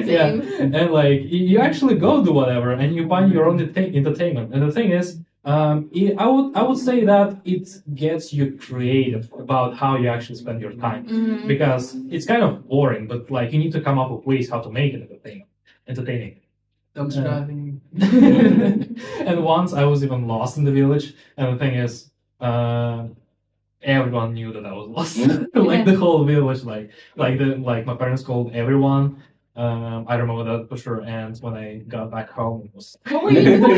Yeah, and like you actually go do whatever, and you find your own entertainment. And the thing is, I would say that it gets you creative about how you actually spend your time, Mhm. because it's kind of boring, but like you need to come up with ways how to make it entertaining. Dumpster driving. And once I was even lost in the village, and the thing is, everyone knew that I was lost. Like the whole village, like my parents called everyone. I remember that for sure. And when I got back home, it was. What were you doing?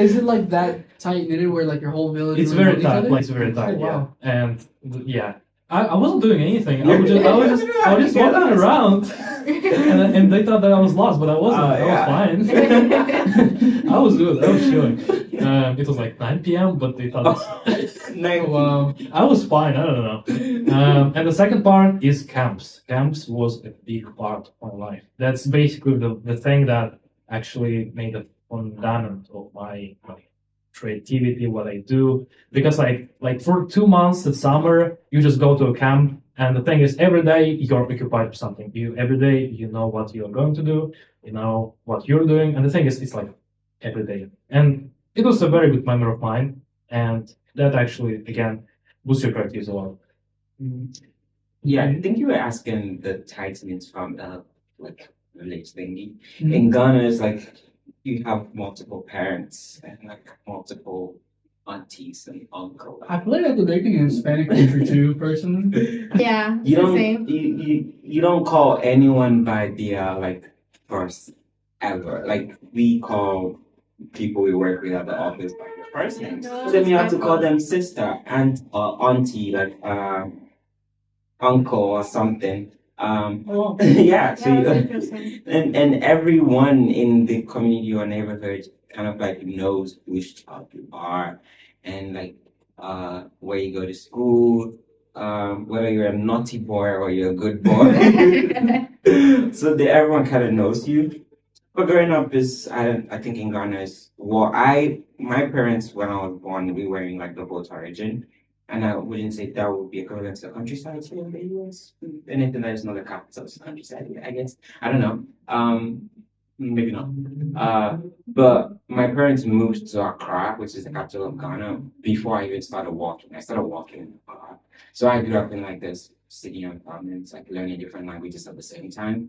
Is it like that tight knitted where like your whole village? It's really very knows each tight. other? Like it's very tight. Oh, Yeah. wow. And yeah, I wasn't doing anything. I was just walking around, and they thought that I was lost, but I wasn't. I was fine. I was good. I was chilling. It was like 9 p.m., but they thought Oh, wow. I was fine. I don't know. And the second part is camps. Camps was a big part of my life. That's basically the thing that actually made a fundament of my creativity, what I do. Because like for 2 months in summer, you just go to a camp, and the thing is, every day you're occupied with something. Every day you know what you're going to do, you know what you're doing, and the thing is, it's like every day. And it was a very good memory of mine, and that actually again boosts your creativity a lot. Yeah, I think you were asking the titans from like village thingy. Mhm. In Ghana, it's like you have multiple parents and like multiple aunties and uncles. I feel like that's a big thing in Hispanic culture too, personally. Yeah, You the don't same. you don't call anyone by their like first ever. Like we call people we work with at the office by their first names. No, So then you have that's to call bad. them sister, aunt, or auntie, like uncle or something. Oh, Yeah, so Yeah, that's you, interesting. and everyone in the community or neighborhood kind of like knows which child you are, and like where you go to school, whether you're a naughty boy or you're a good boy. So everyone kind of knows you. But growing up is, I think in Ghana is, well, my parents, when I was born, we were in like the both origin. And I wouldn't say that would be equivalent to the countryside here in the US. Anything that is not the capital is the countryside, I guess. I don't know. Maybe not. But my parents moved to Accra, which is the capital of Ghana, before I even started walking. I started walking. So I grew up in like this city environment, like learning different languages at the same time.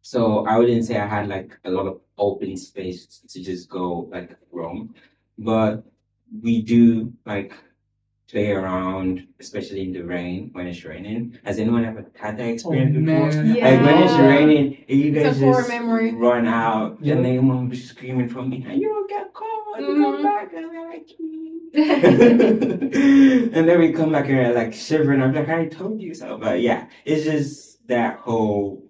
So I wouldn't say I had like a lot of open space to just go like roam, but we do like play around, especially in the rain when it's raining. Has anyone ever had that oh experience before? man. Like when it's Yeah. raining, and you It's a guys horror just memory. run out, Yep. and then your mom was screaming from behind, "You will get cold, you come Mhm. back," and I'm like, and then we come back and we're like shivering. I'm like, I told you so. But yeah, it's just that whole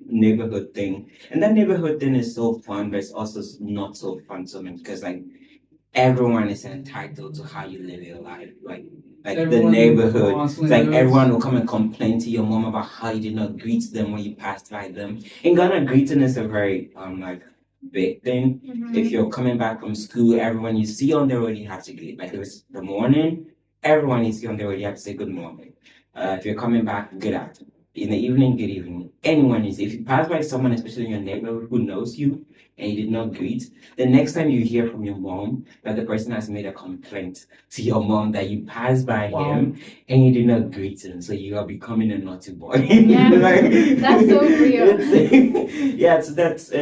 neighborhood thing. And that neighborhood thing is so fun, but it's also not so fun to me because like everyone is entitled to how you live your life. Like the Everyone neighborhood. constantly It's like knows. everyone will come and complain to your mom about how you did not greet them when you passed by them. In Ghana, greeting is a very like big thing. If you're coming back from school, everyone you see on the road you have to greet. Like if it's the morning, everyone you see on the road you have to say good morning. If you're coming back, good afternoon. In the evening, good evening. Anyone is. If you pass by someone, especially in your neighborhood, who knows you and you did not greet, the next time you hear from your mom that the person has made a complaint to your mom that you passed by Wow. him and you did not greet him, so you are becoming a naughty boy. Yeah, that's so real. Yeah, so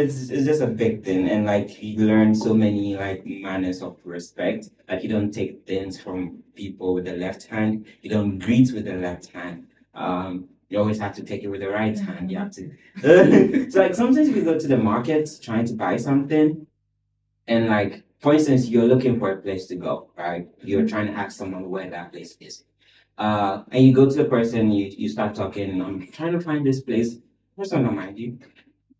it's just a big thing, and like you learn so many like manners of respect. Like you don't take things from people with the left hand. You don't greet with the left hand. You always have to take it with the right hand. You have to. So like sometimes we go to the market trying to buy something, and like for instance, you're looking for a place to go, right? You're trying to ask someone where that place is. And you go to the person, you start talking. I'm trying to find this place. Person don't mind you.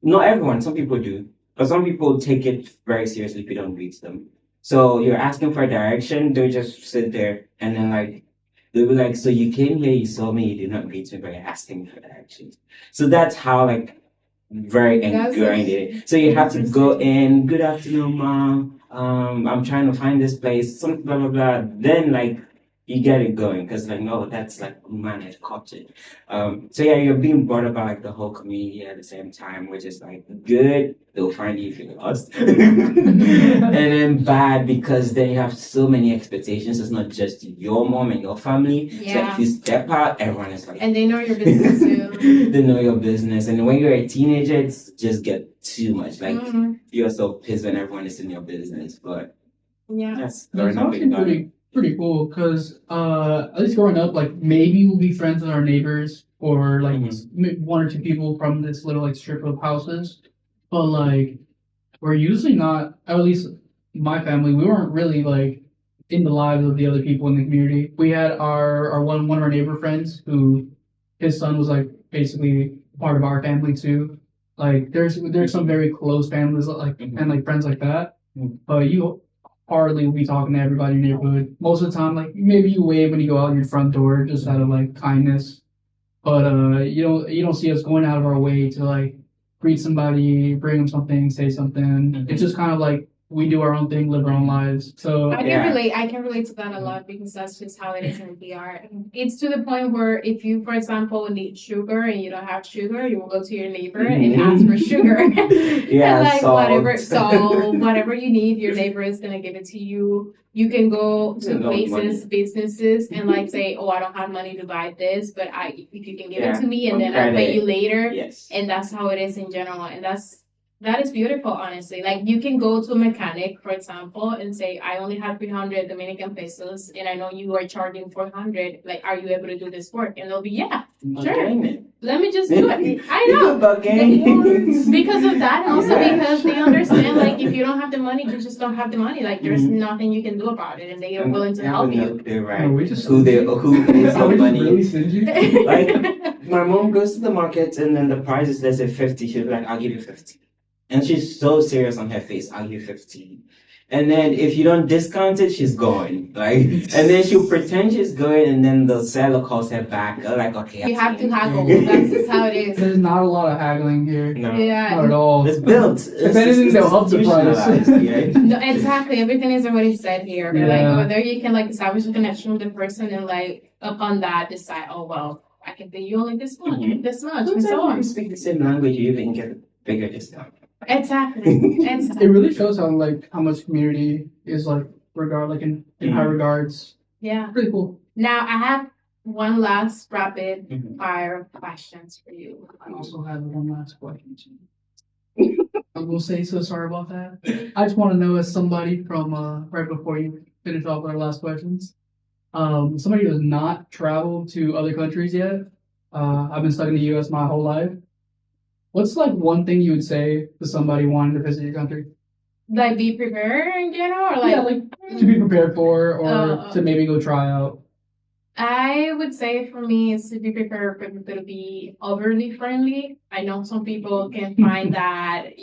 Not everyone. Some people do, but some people take it very seriously if you don't greet them. So you're asking for direction. They'll just sit there and then like they'll be like, "So you came here, you saw me, you did not greet me, but you're asking me for directions." So that's how like very That's ingrained it is. So you have to go in. Good afternoon, mom. I'm trying to find this place. Some blah blah blah. Then like you get it going because like no, that's like managed culture. So yeah, you're being brought up by like the whole community at the same time, which is like good. They'll find you if you're lost, and then bad because then you have so many expectations. It's not just your mom and your family. So like, Yeah. if you step out, everyone is like, And they know your business too. they know your business, and when you're a teenager, it's just get too much. Like Mhm. you're so pissed when everyone is in your business, but Yeah. that's That's growing up actually in Ghana. pretty cool because at least growing up, like maybe we'll be friends with our neighbors or like one or two people from this little like strip of houses, but like we're usually not. At least my family, we weren't really like in the lives of the other people in the community. We had our one of our neighbor friends who his son was like basically part of our family too. Like there's some very close families like and like friends like that, but you hardly will be talking to everybody in the neighborhood. Most of the time, like maybe you wave when you go out your front door just out of like kindness, but you don't see us going out of our way to like greet somebody, bring them something, say something. It's just kind of like we do our own thing, live our own lives. So I can Yeah. relate. I can relate to that a lot because that's just how it is in PR. It's to the point where if you, for example, need sugar and you don't have sugar, you will go to your neighbor and ask for sugar. Yeah, And like salt. whatever you need, your neighbor is gonna give it to you. You can go to You don't want places, businesses, and like say, "Oh, I don't have money to buy this, but if you can give it Yeah, to me, and on then I'll pay credit. you later." Yes. And that's how it is in general, and that is beautiful, honestly. Like you can go to a mechanic, for example, and say, "I only have 300 Dominican pesos, and I know you are charging 400. Like, are you able to do this work?" And they'll be, "Yeah, sure. Bargaining. Let me just do it." I You know. do bargaining. Because of that, and also Yeah. because they understand, like, if you don't have the money, you just don't have the money. Like, there's Mhm. nothing you can do about it, and they are And willing to they help have you. enough, they're right. Are we just Who is are we the just really money? stingy? Like my mom goes to the market and then the price is let's say 50. She'll be like, I'll give you 50. And she's so serious on her face, I'll give you 15. And then if you don't discount it, she's going. Like and then she'll pretend she's going and then the seller calls her back. They're like, okay, You I'll have to take it. haggle. That's just how it is. There's not a lot of haggling here. No. Not Yeah. at all. It's built. If anything, they'll up the price. institutionalized, yeah. No, exactly. Everything is already said here. But like Yeah. over there, you can like establish a connection with the person and like upon that decide, oh well, I can pay you only this much, Mhm. this much, and Sometimes so you on. can speak the same language, you even get a bigger discount. Exactly. It Exactly. really shows how much community is like in high regards. Yeah. Pretty cool. Now I have one last rapid Mhm. fire questions for you. I also have one last question. I will say so sorry about that. I just want to know as somebody from right before you finish off with our last questions. Somebody who has not traveled to other countries yet. I've been stuck in the US my whole life. What's like one thing you would say to somebody wanting to visit your country? Like be prepared in general, or like Yeah, like to be prepared for or to maybe go try out. I would say for me is to be prepared for people to be overly friendly. I know some people can find that,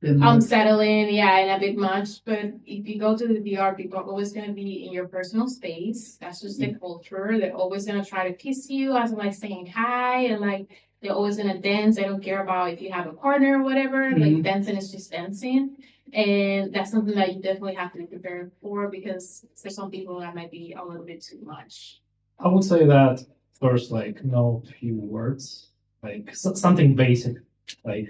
unsettling, yeah, and a bit much. But if you go to the DR, people are always gonna be in your personal space. That's just the culture. They're always gonna try to kiss you as like saying hi, and like they're always gonna dance. They don't care about if you have a partner or whatever. Like dancing is just dancing. And that's something that you definitely have to be prepared for because for some people that might be a little bit too much. I would say that first, like, know a few words, like something basic, like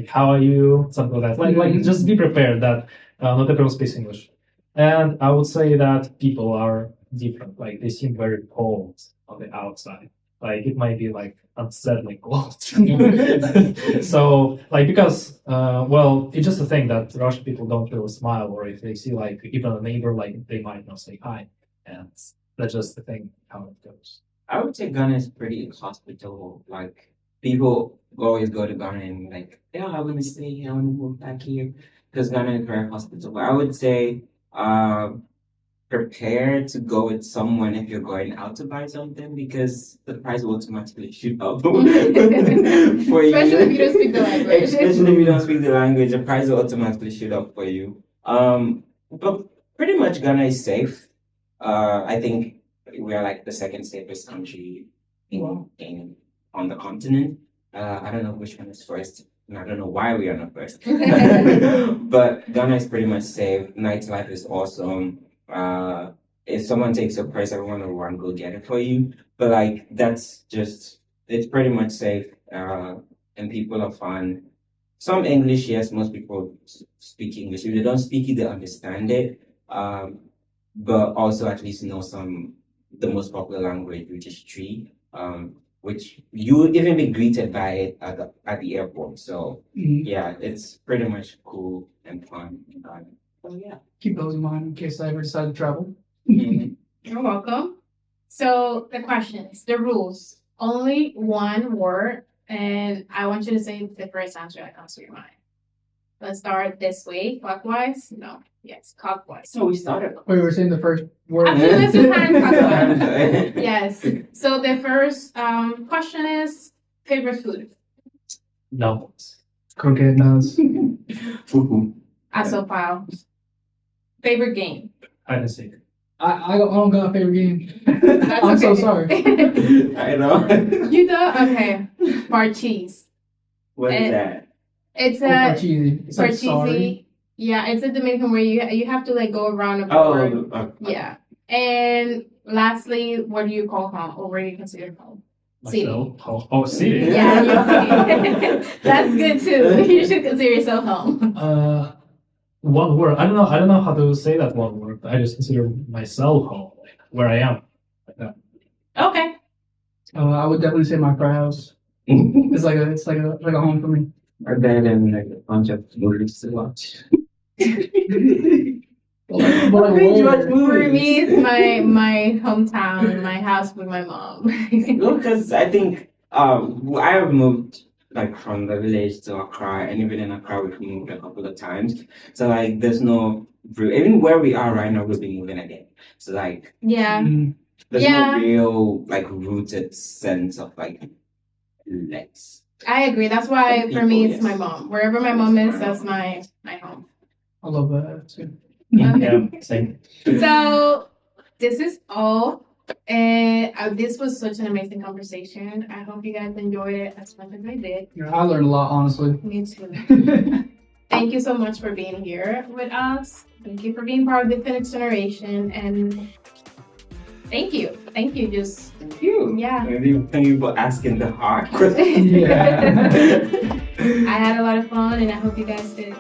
how are you, something like that. Like just be prepared that not everyone speaks English. And I would say that people are different. Like they seem very cold on the outside. Like it might be like unsettling cold. So like because well, it's just a thing that Russian people don't really smile, or if they see like even a neighbor, like they might not say hi, and that's just the thing how it goes. I would say Ghana is pretty hospitable. Like people always go to Ghana and like, yeah, I want to stay here, I want to move back here because Ghana is very hospitable. I would say, prepare to go with someone if you're going out to buy something because the price will automatically shoot up for you. Especially if you don't speak the language. Especially if you don't speak the language, the price will automatically shoot up for you. But pretty much Ghana is safe. I think we are like the second safest country on the continent. I don't know which one is first, and I don't know why we are not first. But Ghana is pretty much safe. Nightlife is awesome. if someone takes your purse, everyone will run go get it for you. But like that's just it's pretty much safe. And people are fun. Some English, yes, most people speak English. If they don't speak it, they understand it. But also at least know the most popular language, which is Tree. Which you would even be greeted by it at the airport. So yeah, it's pretty much cool and fun. So yeah. Keep those in mind in case I ever decide to travel. You're welcome. So the questions, the rules, only one word, and I want you to say the first answer that comes to your mind. Let's start this way, clockwise. No, yes, clockwise. So we started. Wait, we're saying the first word. Actually, let's do clockwise. Yes. So the first question is favorite food. Dumplings. Croquetas. Asopao. Favorite game. Hide and seek. I don't got a favorite game. That's I'm so okay. sorry. I know. You don't? Okay. Parcheesi. What is that? It's Oh, a parcheesi. It's like parcheesi. sorry. Yeah, it's a Dominican where you have to like go around a board. Yeah. And lastly, what do you call home, or what do you consider home? City. Myself? Oh, city. Yeah, you're city. That's good too. You should consider yourself home. One word. I don't know how to say that one word. I just consider myself home, like where I am. Like that. Okay. I would definitely say my frat house. It's like a home for me. Or then like a bunch of movies to watch. But What made you watch where? For movies? me, it's my hometown, my house with my mom. No, because I think I have moved like from the village to Accra, and even in Accra we've moved a couple of times. So like there's no even where we are right now we'll be moving again. So like Yeah. there's Yeah. no real like rooted sense of like let's. I agree. That's why for me People, it's my yes. mom. Wherever my mom is, that's my home. I love that too. Okay. Yeah, same. So this is all. And this was such an amazing conversation. I hope you guys enjoyed it as much as I did. Yeah, I learned a lot, honestly. Me too. Thank you so much for being here with us. Thank you for being part of the Phoenix generation. And thank you. Thank you. Just Thank you. Yeah. Thank you for asking the hard questions. Yeah. I had a lot of fun and I hope you guys did.